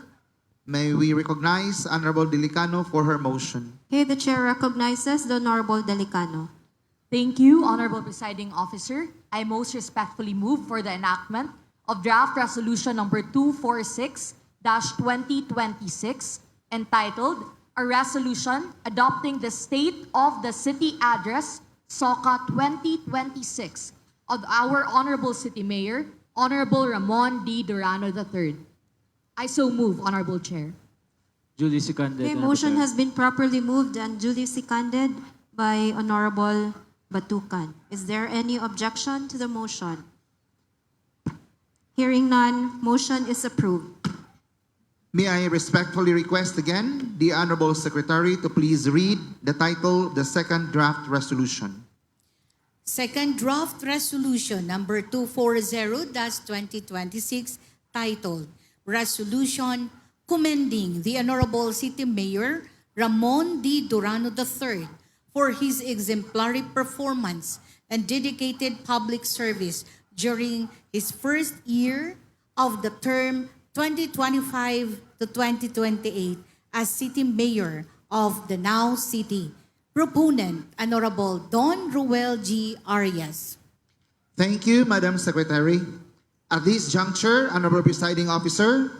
may we recognize Honorable Dilicano for her motion.
Okay, the chair recognizes the Honorable Delicano.
Thank you, Honorable Presiding Officer. I most respectfully move for the enactment of Draft Resolution Number 246-2026, entitled A Resolution Adopting the State of the City Address, SOCA 2026, of our Honorable City Mayor, Honorable Ramon D. Durano III. I so move, Honorable Chair.
Duly seconded.
Okay,
Honorable
motion
Chair.
has been properly moved and duly seconded by Honorable Batukan. Is there any objection to the motion? Hearing none, motion is approved.
May I respectfully request again the Honorable Secretary to please read the title of the second draft resolution.
Second draft resolution number 240-2026 titled Resolution Commending the Honorable City Mayor Ramon D. Durano III for his exemplary performance and dedicated public service during his first year of the term 2025 to 2028 as City Mayor of Danao City. Proponent, Honorable Don Ruel G. Arias.
Thank you, Madam Secretary. At this juncture, Honorable Presiding Officer,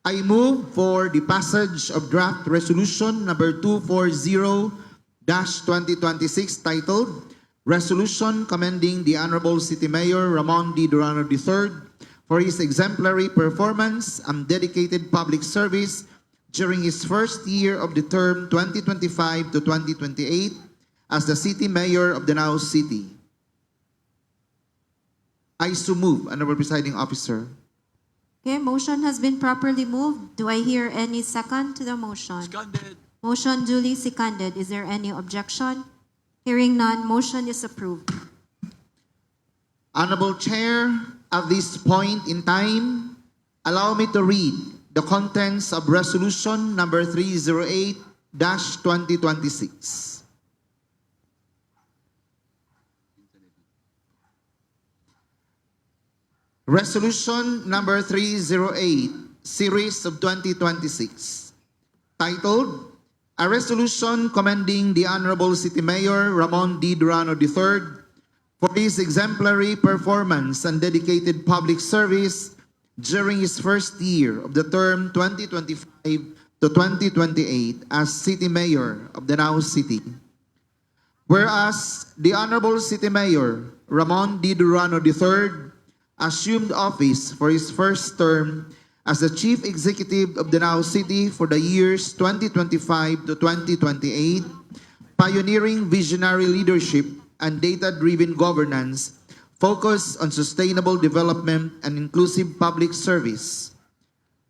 I move for the passage of draft resolution number 240-2026 titled Resolution Commending the Honorable City Mayor Ramon D. Durano III for his exemplary performance and dedicated public service during his first year of the term 2025 to 2028 as the City Mayor of Danao City. I so move, Honorable Presiding Officer.
Okay, motion has been properly moved. Do I hear any second to the motion?
Seconded.
Motion duly seconded. Is there any objection? Hearing none, motion is approved.
Honorable Chair, at this point in time, allow me to read the contents of Resolution number 308-2026. Resolution number 308, Series of 2026, titled, A Resolution Commending the Honorable City Mayor Ramon D. Durano III for his exemplary performance and dedicated public service during his first year of the term 2025 to 2028 as City Mayor of Danao City. Whereas the Honorable City Mayor Ramon D. Durano III assumed office for his first term as the Chief Executive of Danao City for the years 2025 to 2028, pioneering visionary leadership and data-driven governance focused on sustainable development and inclusive public service.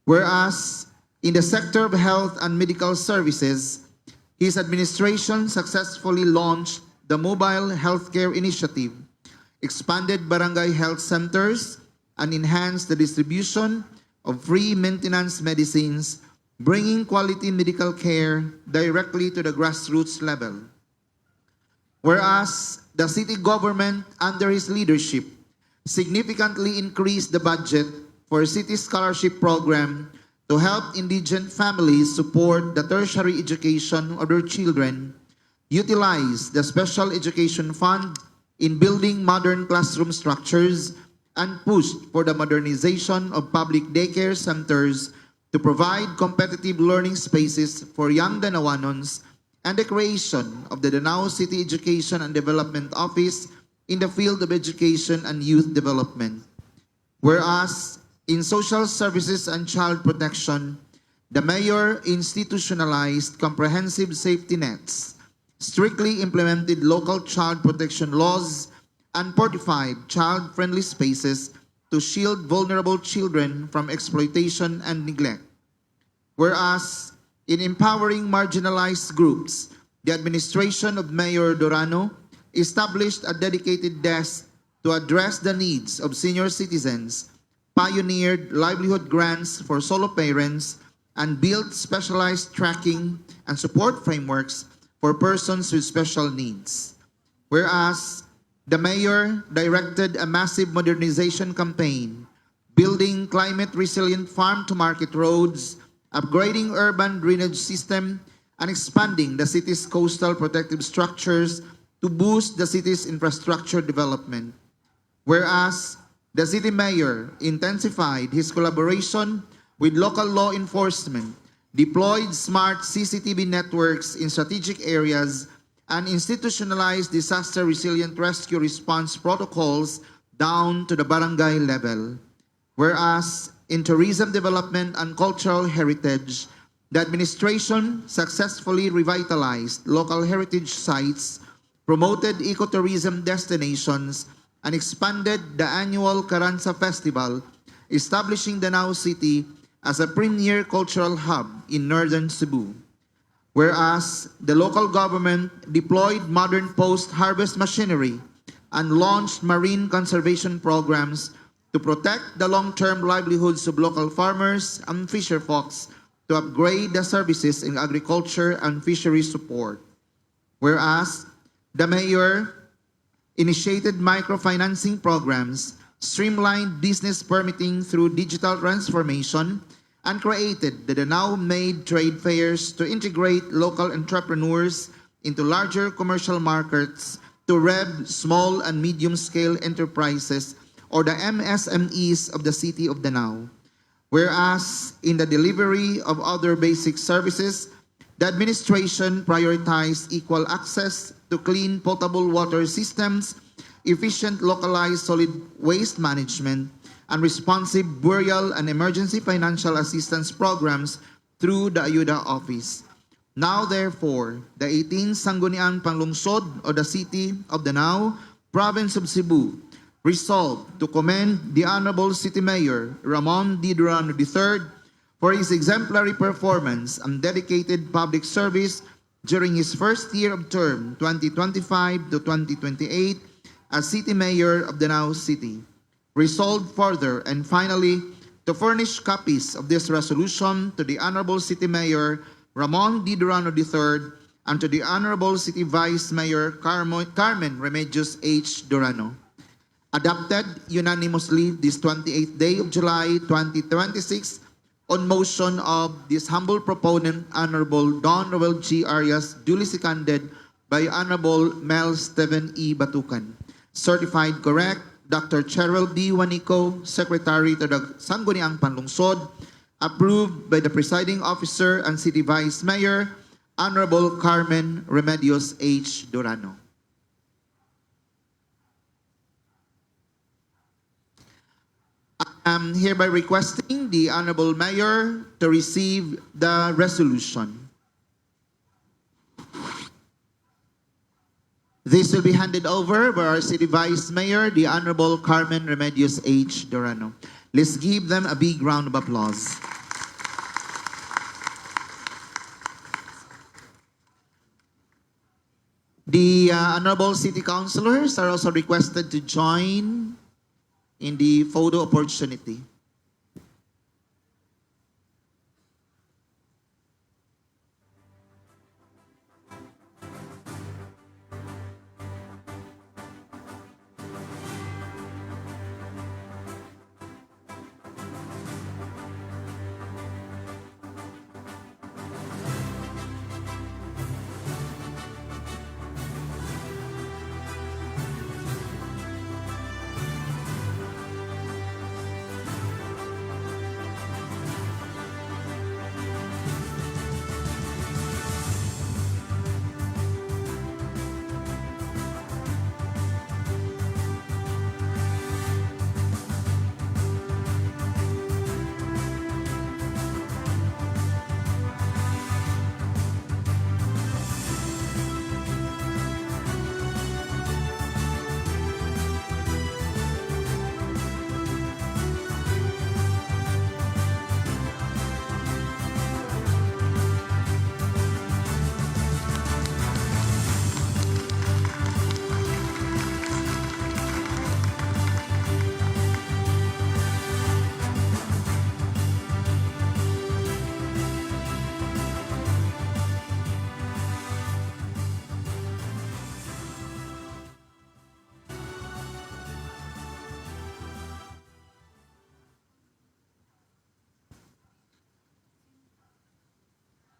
Whereas in the sector of health and medical services, his administration successfully launched the Mobile Healthcare Initiative, expanded barangay health centers, and enhanced the distribution of free maintenance medicines, bringing quality medical care directly to the grassroots level. Whereas the city government under his leadership significantly increased the budget for a city scholarship program to help indigent families support the tertiary education of their children, utilize the Special Education Fund in building modern classroom structures, and pushed for the modernization of public daycare centers to provide competitive learning spaces for young Danawanons, and the creation of the Danao City Education and Development Office in the field of education and youth development. Whereas in social services and child protection, the mayor institutionalized comprehensive safety nets, strictly implemented local child protection laws, and fortified child-friendly spaces to shield vulnerable children from exploitation and neglect. Whereas in empowering marginalized groups, the administration of Mayor Durano established a dedicated desk to address the needs of senior citizens, pioneered livelihood grants for solo parents, and built specialized tracking and support frameworks for persons with special needs. Whereas the mayor directed a massive modernization campaign, building climate-resilient farm-to-market roads, upgrading urban drainage system, and expanding the city's coastal protective structures to boost the city's infrastructure development. Whereas the city mayor intensified his collaboration with local law enforcement, deployed smart CCTV networks in strategic areas, and institutionalized disaster-resilient rescue response protocols down to the barangay level. Whereas in tourism development and cultural heritage, the administration successfully revitalized local heritage sites, promoted ecotourism destinations, and expanded the annual Carranza Festival, establishing Danao City as a premier cultural hub in northern Cebu. Whereas the local government deployed modern post-harvest machinery and launched marine conservation programs to protect the long-term livelihoods of local farmers and fisherfolks, to upgrade the services in agriculture and fishery support. Whereas the mayor initiated microfinancing programs, streamlined business permitting through digital transformation, and created the Danao Made trade fairs to integrate local entrepreneurs into larger commercial markets, to rev small and medium-scale enterprises, or the MSMEs of the city of Danao. Whereas in the delivery of other basic services, the administration prioritized equal access to clean potable water systems, efficient localized solid waste management, and responsive burial and emergency financial assistance programs through the Ayuda Office. Now therefore, the 18th Sangguniang Panlungsod of the City of Danao, Province of Cebu, resolved to commend the Honorable City Mayor Ramon D. Durano III for his exemplary performance and dedicated public service during his first year of term 2025 to 2028 as City Mayor of Danao City. Resolved further and finally to furnish copies of this resolution to the Honorable City Mayor Ramon D. Durano III and to the Honorable City Vice Mayor Carmen Remedios H. Durano. Adopted unanimously this 28th day of July 2026 on motion of this humble proponent, Honorable Don Roel G. Arias, duly seconded by Honorable Mel Steven E. Batucan. Certified correct, Dr. Cheryl B. Wanico, Secretary to the Sangguniang Panlungsod. Approved by the Presiding Officer and City Vice Mayor, Honorable Carmen Remedios H. Durano. I am hereby requesting the Honorable Mayor to receive the resolution. This will be handed over by our City Vice Mayor, the Honorable Carmen Remedios H. Durano. Let's give them a big round of applause. The Honorable City Councilors are also requested to join in the photo opportunity.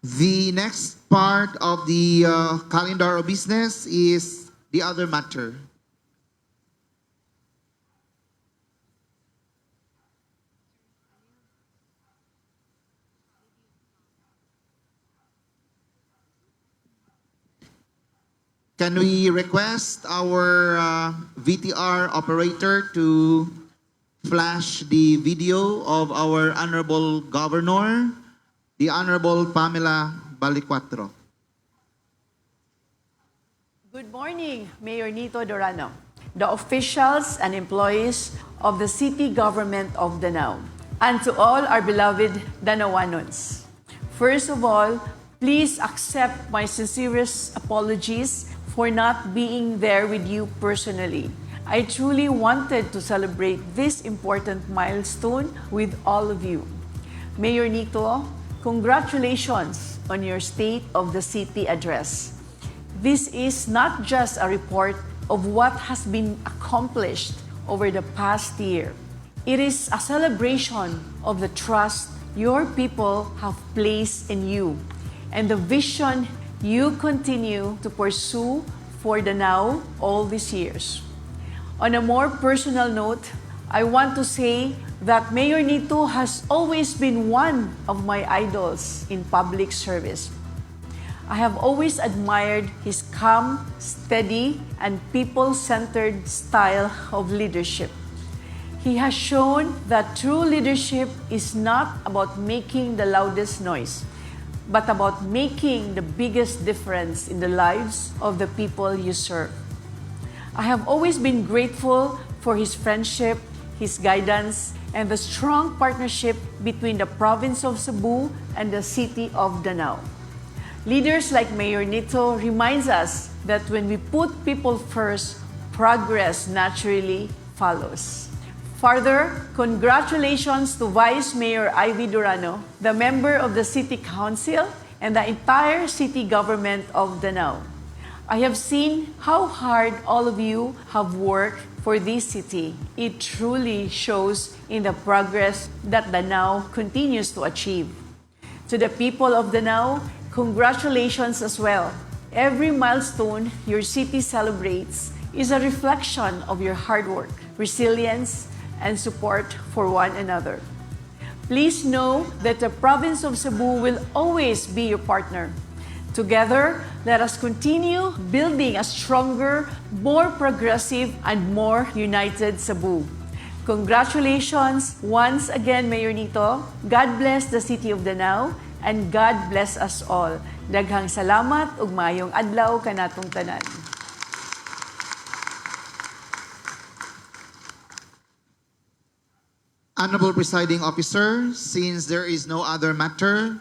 The next part of the calendar of business is the other matter? Can we request our VTR operator to flash the video of our Honorable Governor, the Honorable Pamela Balicuatro?
Good morning, Mayor Nito Dorano, the officials and employees of the city government of Danao, and to all our beloved Danawanons. First of all, please accept my sincerest apologies for not being there with you personally. I truly wanted to celebrate this important milestone with all of you. Mayor Nito, congratulations on your State of the City address. This is not just a report of what has been accomplished over the past year. It is a celebration of the trust your people have placed in you and the vision you continue to pursue for Danao all these years. On a more personal note, I want to say that Mayor Nito has always been one of my idols in public service. I have always admired his calm, steady, and people-centered style of leadership. He has shown that true leadership is not about making the loudest noise, but about making the biggest difference in the lives of the people you serve. I have always been grateful for his friendship, his guidance, and the strong partnership between the province of Cebu and the city of Danao. Leaders like Mayor Nito reminds us that when we put people first, progress naturally follows. Further, congratulations to Vice Mayor Ivy Durano, the member of the City Council, and the entire city government of Danao. I have seen how hard all of you have worked for this city. It truly shows in the progress that Danao continues to achieve. To the people of Danao, congratulations as well. Every milestone your city celebrates is a reflection of your hard work, resilience, and support for one another. Please know that the province of Cebu will always be your partner. Together, let us continue building a stronger, more progressive, and more united Cebu. Congratulations once again, Mayor Nito. God bless the city of Danao, and God bless us all. Daghang salamat ug maayong adlaw kanatong tanan.
Honorable Presiding Officer, since there is no other matter,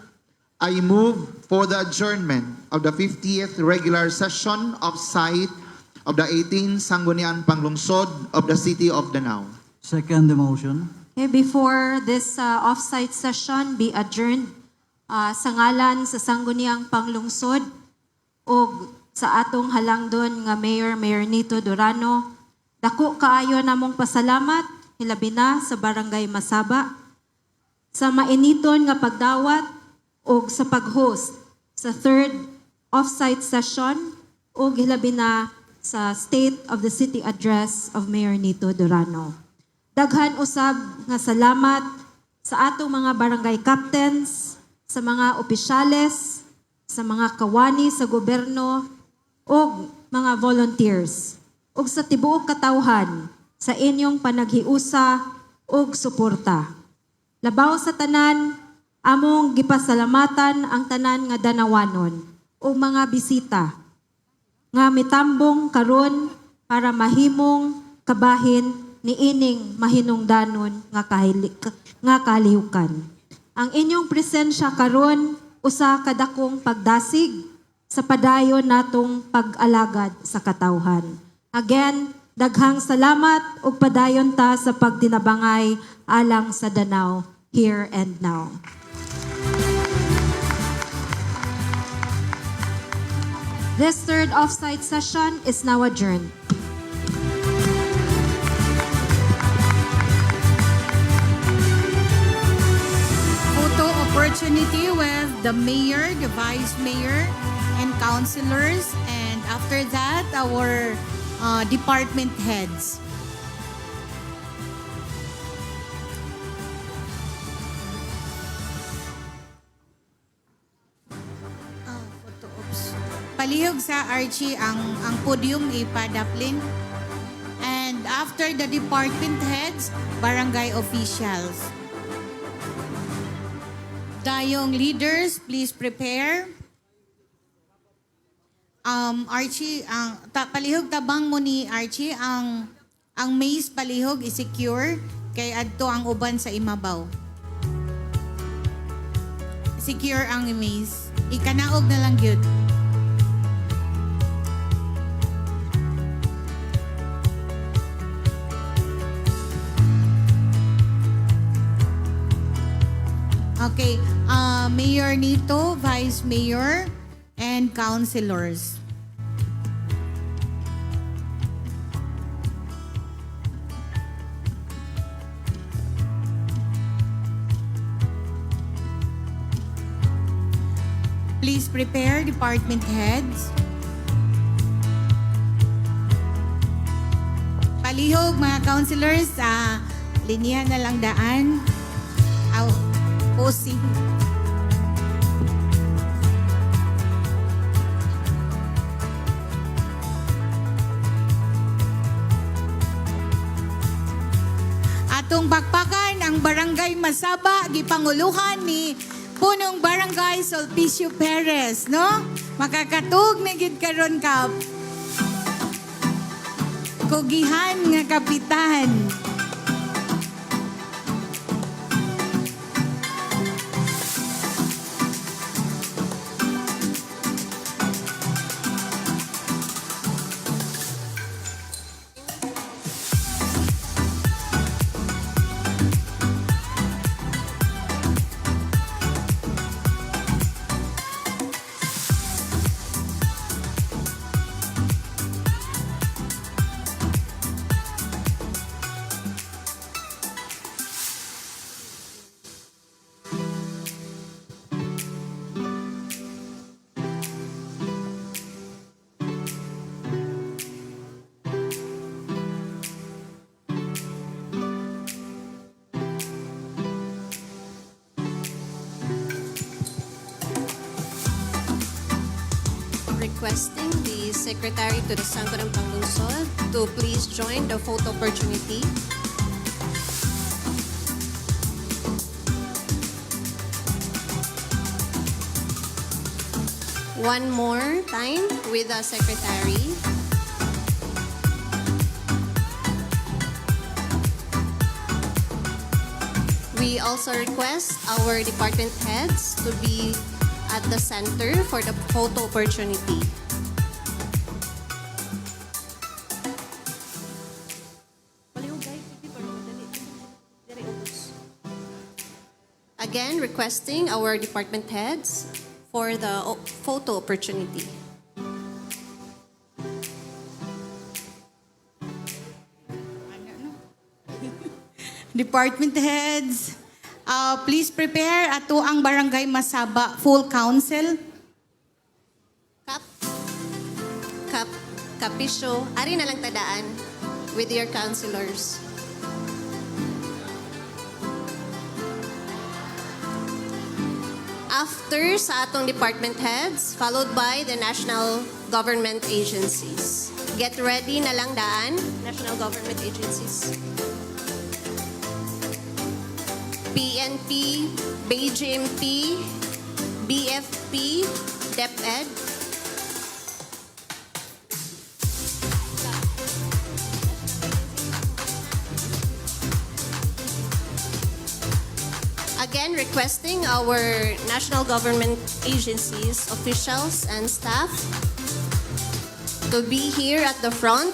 I move for the adjournment of the 50th regular session of site of the 18th Sangguniang Panglungsod of the City of Danao.
Second the motion.
Okay, before this off-site session be adjourned, sa ngalan sa Sangguniang Panglungsod o sa atong halangdon nga Mayor Nito Durano, dako kaayo namong pasalamat hilabi na sa Barangay Masaba sa mainiton nga pagdawat o sa pag-host sa third off-site session o hilabi na sa State of the City Address of Mayor Nito Durano. Daghan usab nga salamat sa atong mga barangay captains, sa mga opisyales, sa mga kawani sa gobyerno o mga volunteers o sa tibuok katawhan sa inyong panaghiusa ug suporta. Labaw sa tanan, among gipasalamatan ang tanan nga Danawanon o mga bisita nga mitambong karon para mahimong kabahin niining mahinungdanon nga kalihukan. Ang inyong presensya karon usa ka dakong pagdasig sa padayon natong pag-alagad sa katawhan. Again, daghang salamat ug padayon ta sa pagtinabangay alang sa Danao here and now. This third off-site session is now adjourned.
Photo opportunity with the mayor, the vice mayor, and councilors, and After that, our department heads. Photo ops. Palihog sa Archie ang podium ipadaplin. And after the department heads, barangay officials. Dayong leaders, please prepare. Archie, palihog tabang mo ni Archie, ang maze palihog i-secure kay adto ang uban sa imabaw. Secure ang maze. Ikanaog na lang gyud. Okay, Mayor Nito, Vice Mayor, and councilors. Please prepare department heads. Palihog mga councilors, linya na lang daan. Posing. Atong bakbakan ang Barangay Masaba, gipanguluhan ni Punong Barangay Sulpicio Perez, no? Makakatug na gid karon ka. Kugihan nga kapitan.
Requesting the Secretary to the Sangguniang Panglungsod to please join the photo opportunity. One more time with the Secretary. We also request our department heads to be at the center for the photo opportunity. Again, requesting our department heads for the photo opportunity.
Department heads, please prepare ato ang Barangay Masaba full council.
Kapisyo, ari na lang tadaan with your councilors. After sa atong department heads, followed by the national government agencies. Get ready na lang daan, national government agencies. PNP, BGMP, BFP, DepEd. Again, requesting our national government agencies, officials, and staff to be here at the front.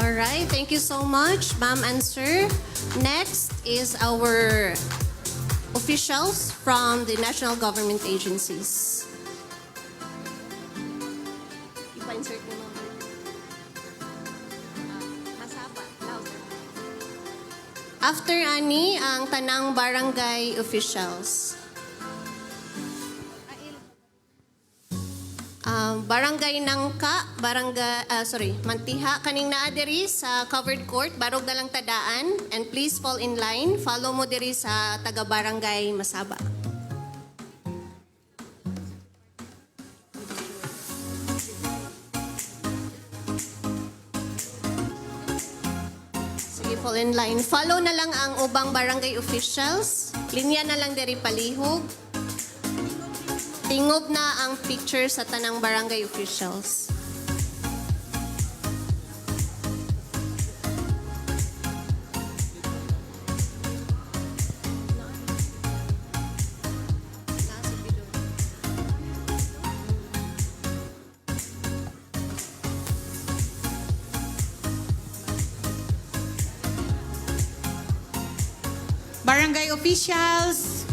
All right, thank you so much, ma'am and sir. Next is our officials from the national government agencies. Ipa-insert mo naman. Masaba, louder. After ani, ang tanang barangay officials. Barangay Nangka, Mantiha, kaning naa diri sa covered court, barog na lang tadaan, and please fall in line. Follow mo diri sa taga-barangay Masaba. Sige, fall in line. Follow na lang ang ubang barangay officials. Linya na lang diri palihog. Tingob na ang picture sa tanang barangay officials.
Barangay officials,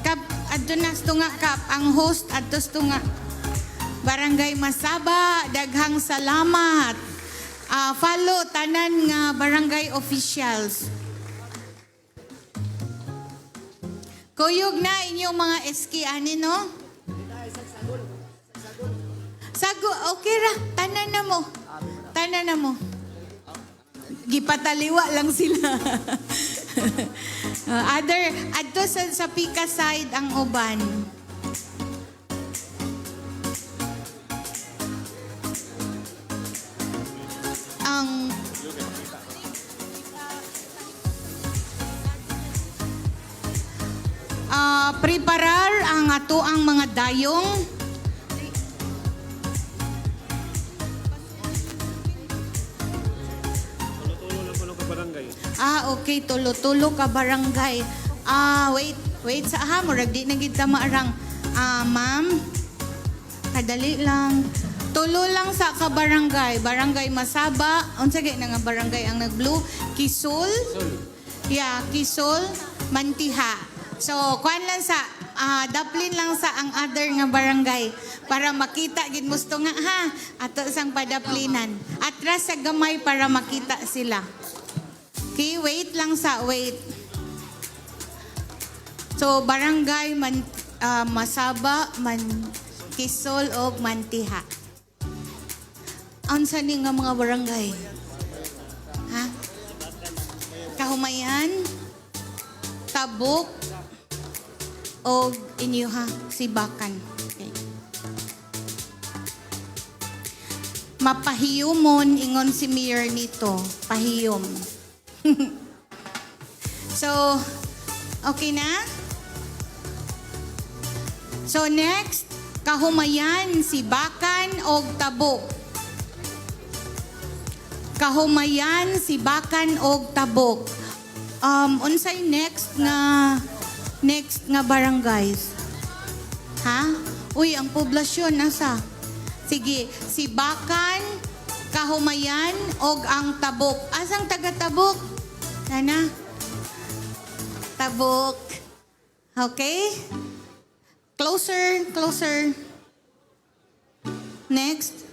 kap adto na tunga kap ang host adto tunga. Barangay Masaba, daghang salamat. Follow tanan nga barangay officials. Kuyog na inyong mga eski ani no? Sago, okay ra, tanan na mo. Tanan na mo. Gipataliwa lang sila. Adto sa Pika side ang uban. Ang preparar ang ato ang mga dayong. Okay, tulo-tulo ka barangay. Wait sa murag di na gid ta maarang. Ma'am, kadali lang. Tulo lang sa ka barangay. Barangay Masaba, unsa gay na nga barangay ang nag-blue? Kisol? Yeah, Kisol, Mantiha. So, kuan lang sa daplin lang sa ang other nga barangay para makita gid musto nga ha ato sang padaplinan. Atras sa gamay para makita sila. Okay, wait lang sa wait. So, barangay Masaba, Kisol o Mantiha. Unsa ni nga mga barangay? Ha? Kahumayan, Tabuk, o inyo ha, Sibakan. Okay. Mapahiyumon ingon si Mayor nito. Pahiyom. So, okay na? So next, Kahumayan, Sibakan o Tabuk. Kahumayan, Sibakan o Tabuk. Unsay next nga barangays? Ha? Uy, ang poblasyon nasa? Sige, Sibakan, Kahumayan o ang Tabuk. Asang taga Tabuk? Nana? Tabuk. Okay? Closer, closer. Next.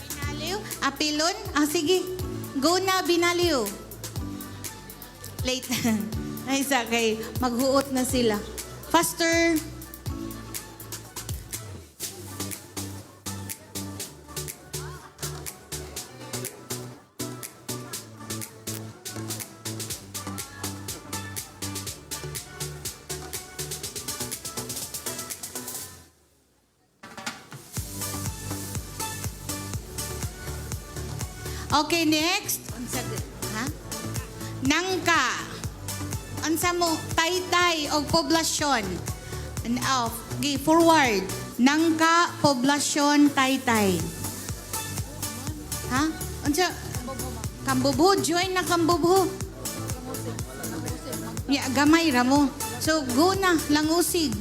Binaliw? Apilon? Sige. Go na, Binaliw. Late. Ay, sakay. Maghuot na sila. Faster. Okay, next. Ha? Nangka. Unsa mo? Taytay o poblasyon. Okay, forward. Nangka, poblasyon, Taytay. Ha? Unsa? Kambubu. Join na Kambubu. Yeah, gamay ra mo. So, go na. Langusig.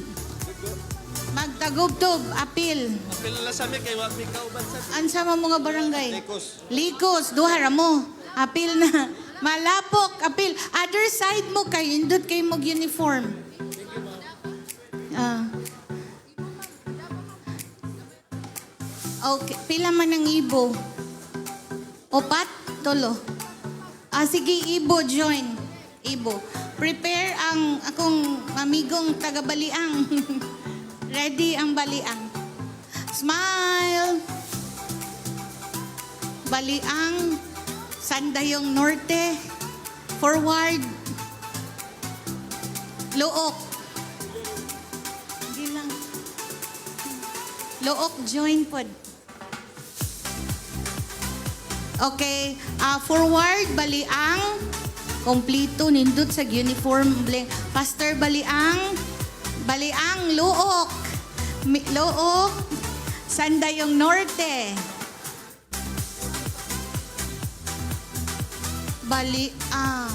Magtagubtob, apil.
Apil na sa kay wag mi kauban sa
Ansa man mga barangay?
Likos.
Likos, duha ra mo. Apil na. Malapok, apil. Other side mo kay indot kay mag uniform. Okay, pila man ang ibo? Opat, tolo. Sige, ibo, join. Ibo. Prepare ang akong amigong taga-Baliang. Ready ang Baliang. Smile! Baliang, Sandayong Norte, forward, Luok. Hindi lang. Luok, join pod. Okay, forward, Baliang, kompleto, nindot sa uniform, Pastor Baliang, Baliang, Luok, Luok, Sandayong Norte, Baliang,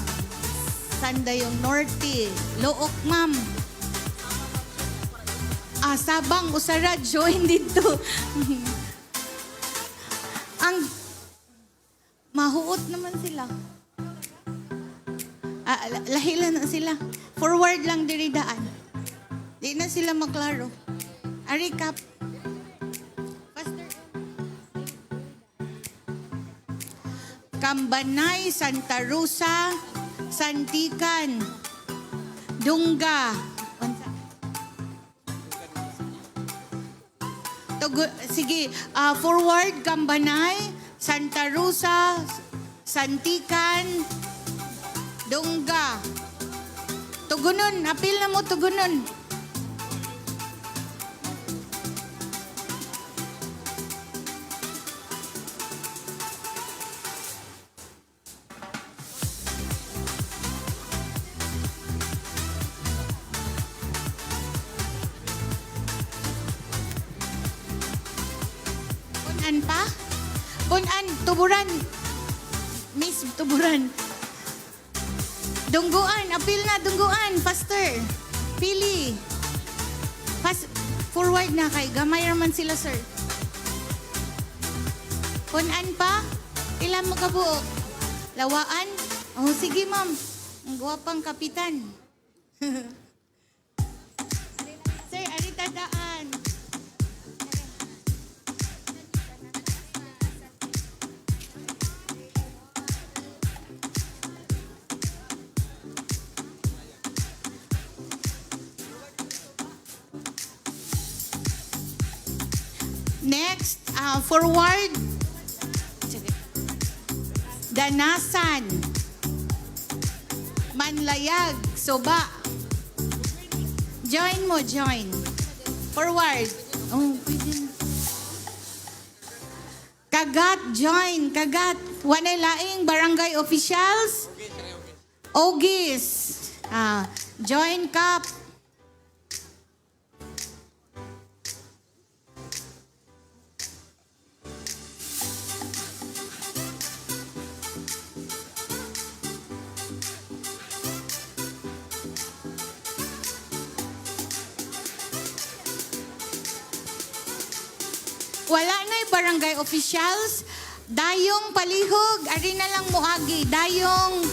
Sandayong Norte, Luok, ma'am. Sabang, Usara, join dito. Ang mahuot naman sila. Lahila na sila. Forward lang diri daan. Di na sila maklaro. Recap. Pastor. Cambanay, Santa Rosa, Santican, Dungga. Sige, forward, Cambanay, Santa Rosa, Santican, Dungga. Tugunon, apil na mo, tugunon. Bunan pa? Bunan, tuburan. Miss, tuburan. Dungguan, apil na, dungguan, faster. Pili. Forward na kay, gamay raman sila, sir. Punan pa? Ilan mo kabuok? Lawaan? Oh, sige, ma'am. Ang guwapang kapitan. Sir, arita daan. Next, forward. Danasan. Manlayag. Soba. Join mo, join. Forward. Oh, pwede na. Kagat, join. Kagat. Wanay laing barangay officials. Ogis. Join Kap. Wala na'y barangay officials. Dayong palihog, ari na lang muagi. Dayong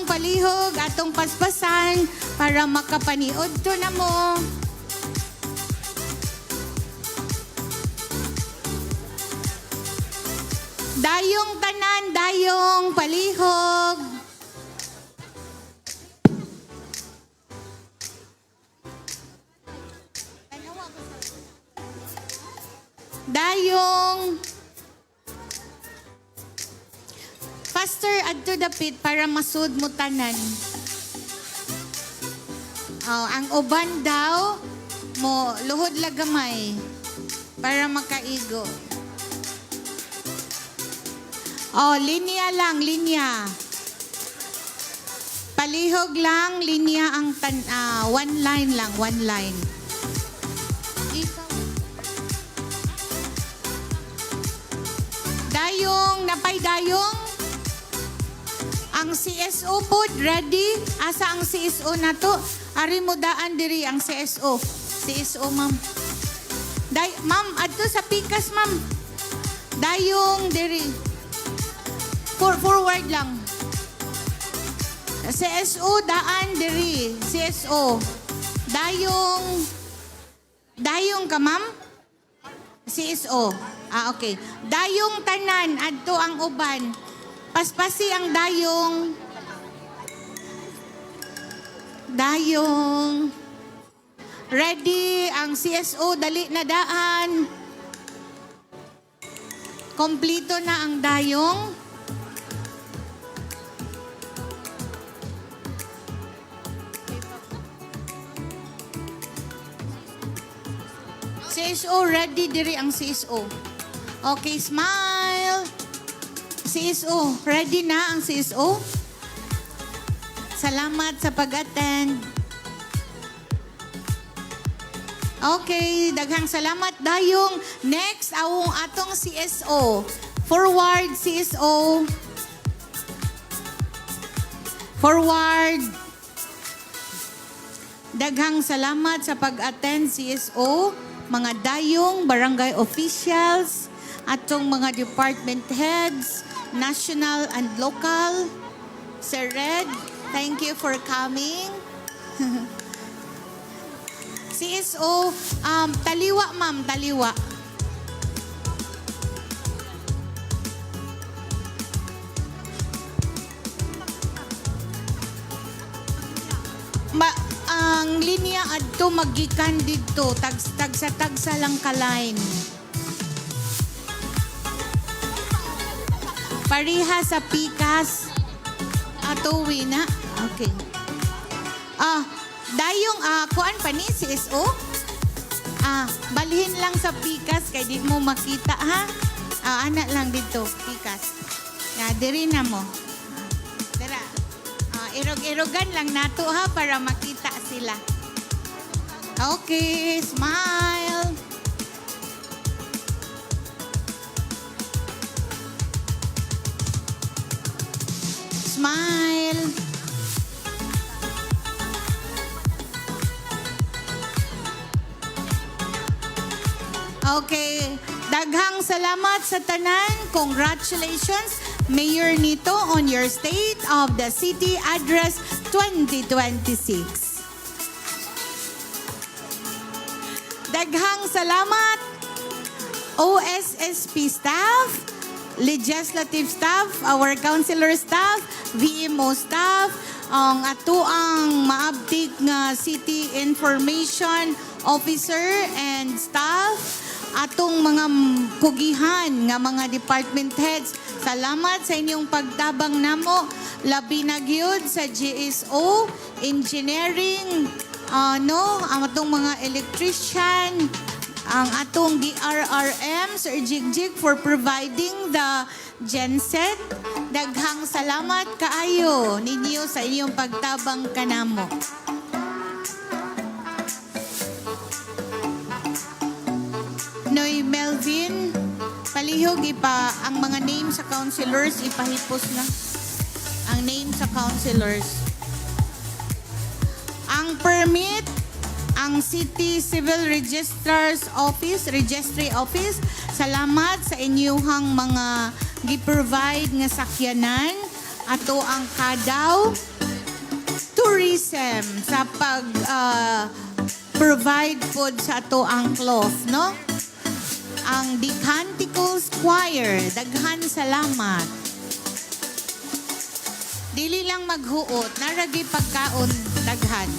palihog, atong paspasan para makapaniod to na mo. Dayong tanan, dayong palihog. Dayong faster adto dapit para masud mo tanan. Ang uban daw mo luhod lagamay para makaigo. Linya lang, linya. Palihog lang, linya ang one line lang, one line. Dayong, napay dayong. Ang CSO po, ready? Asa ang CSO na to? Ari mo daan diri ang CSO. CSO, ma'am. Ma'am, adto sa pikas, ma'am. Dayong diri. Forward lang. CSO, daan diri. CSO. Dayong ka, ma'am? CSO. Okay. Dayong tanan, adto ang uban. Paspasi ang dayong. Ready ang CSO, dali na daan. Kompleto na ang dayong. CSO, ready diri ang CSO. Okay, smile. CSO, ready na ang CSO? Salamat sa pag-attend. Okay, daghang salamat dayong. Next, awong atong CSO. Forward, CSO. Forward. Daghang salamat sa pag-attend, CSO. Mga dayong, barangay officials, atong mga department heads, national and local. Sir Red, thank you for coming. CSO, taliwa ma'am, taliwa. Ang linya adto magikan didto, tagsa lang ka line. Pariha sa pikas. Atuwi na. Okay. Dayong, kuan pa ni, CSO? Balhin lang sa pikas, kay di mo makita, ha? Anak lang dito, pikas. Diri na mo. Dara. Irog-irogan lang nato, ha, para makita sila. Okay, smile. Smile. Okay. Daghang salamat sa tanan. Congratulations, Mayor Nito, on your State of the City Address 2026. Daghang salamat, OSSP staff, legislative staff, our councilor staff, VMO staff, ang atuang maabtik nga city information officer and staff, atong mga kugihan nga mga department heads. Salamat sa inyong pagtabang namo, labi na gyud sa GSO, engineering, ang atong mga electrician, ang atong DRRM, Sir Jigjig, for providing the genset. Daghang salamat kaayo ninyo sa inyong pagtabang kanamo. Noy Melvin, palihog ang mga name sa councilors, ipahipos na. Ang name sa councilors. Ang permit, ang City Civil Registrar's Office, Registry Office, salamat sa inyuhang mga gi-provide nga sakyanan. Ato ang Kadaw Tourism sa provide food sa ato ang cloth, no? Ang The Canticles Choir, daghan salamat. Dili lang maghuot, naragi pagkaon, daghan.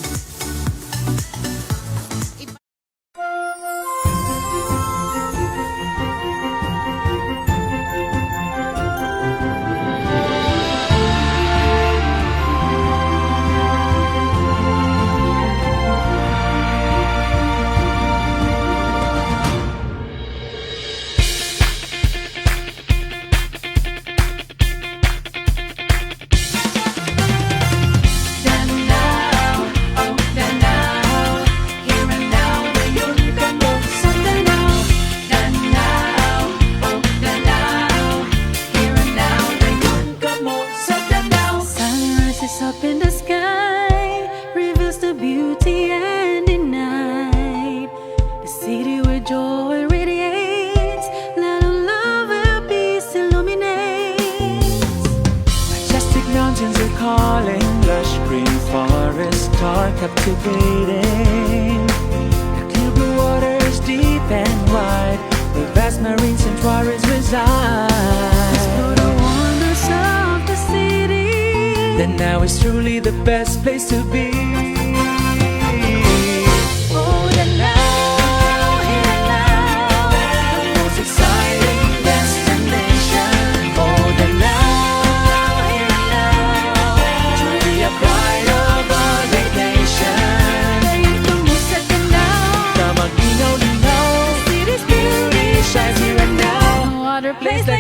star captivating. The clear blue waters deep and wide, where vast marine sanctuaries reside. Explore the wonders of the city, then now is truly the best place to be. Oh, Danao, here and now, the most exciting destination. Oh, Danao, here and now, truly a pride of our great nation. Ngayon tumusad ka na, na mag-inaw-linaw, the city's beauty shines here and now. No other place like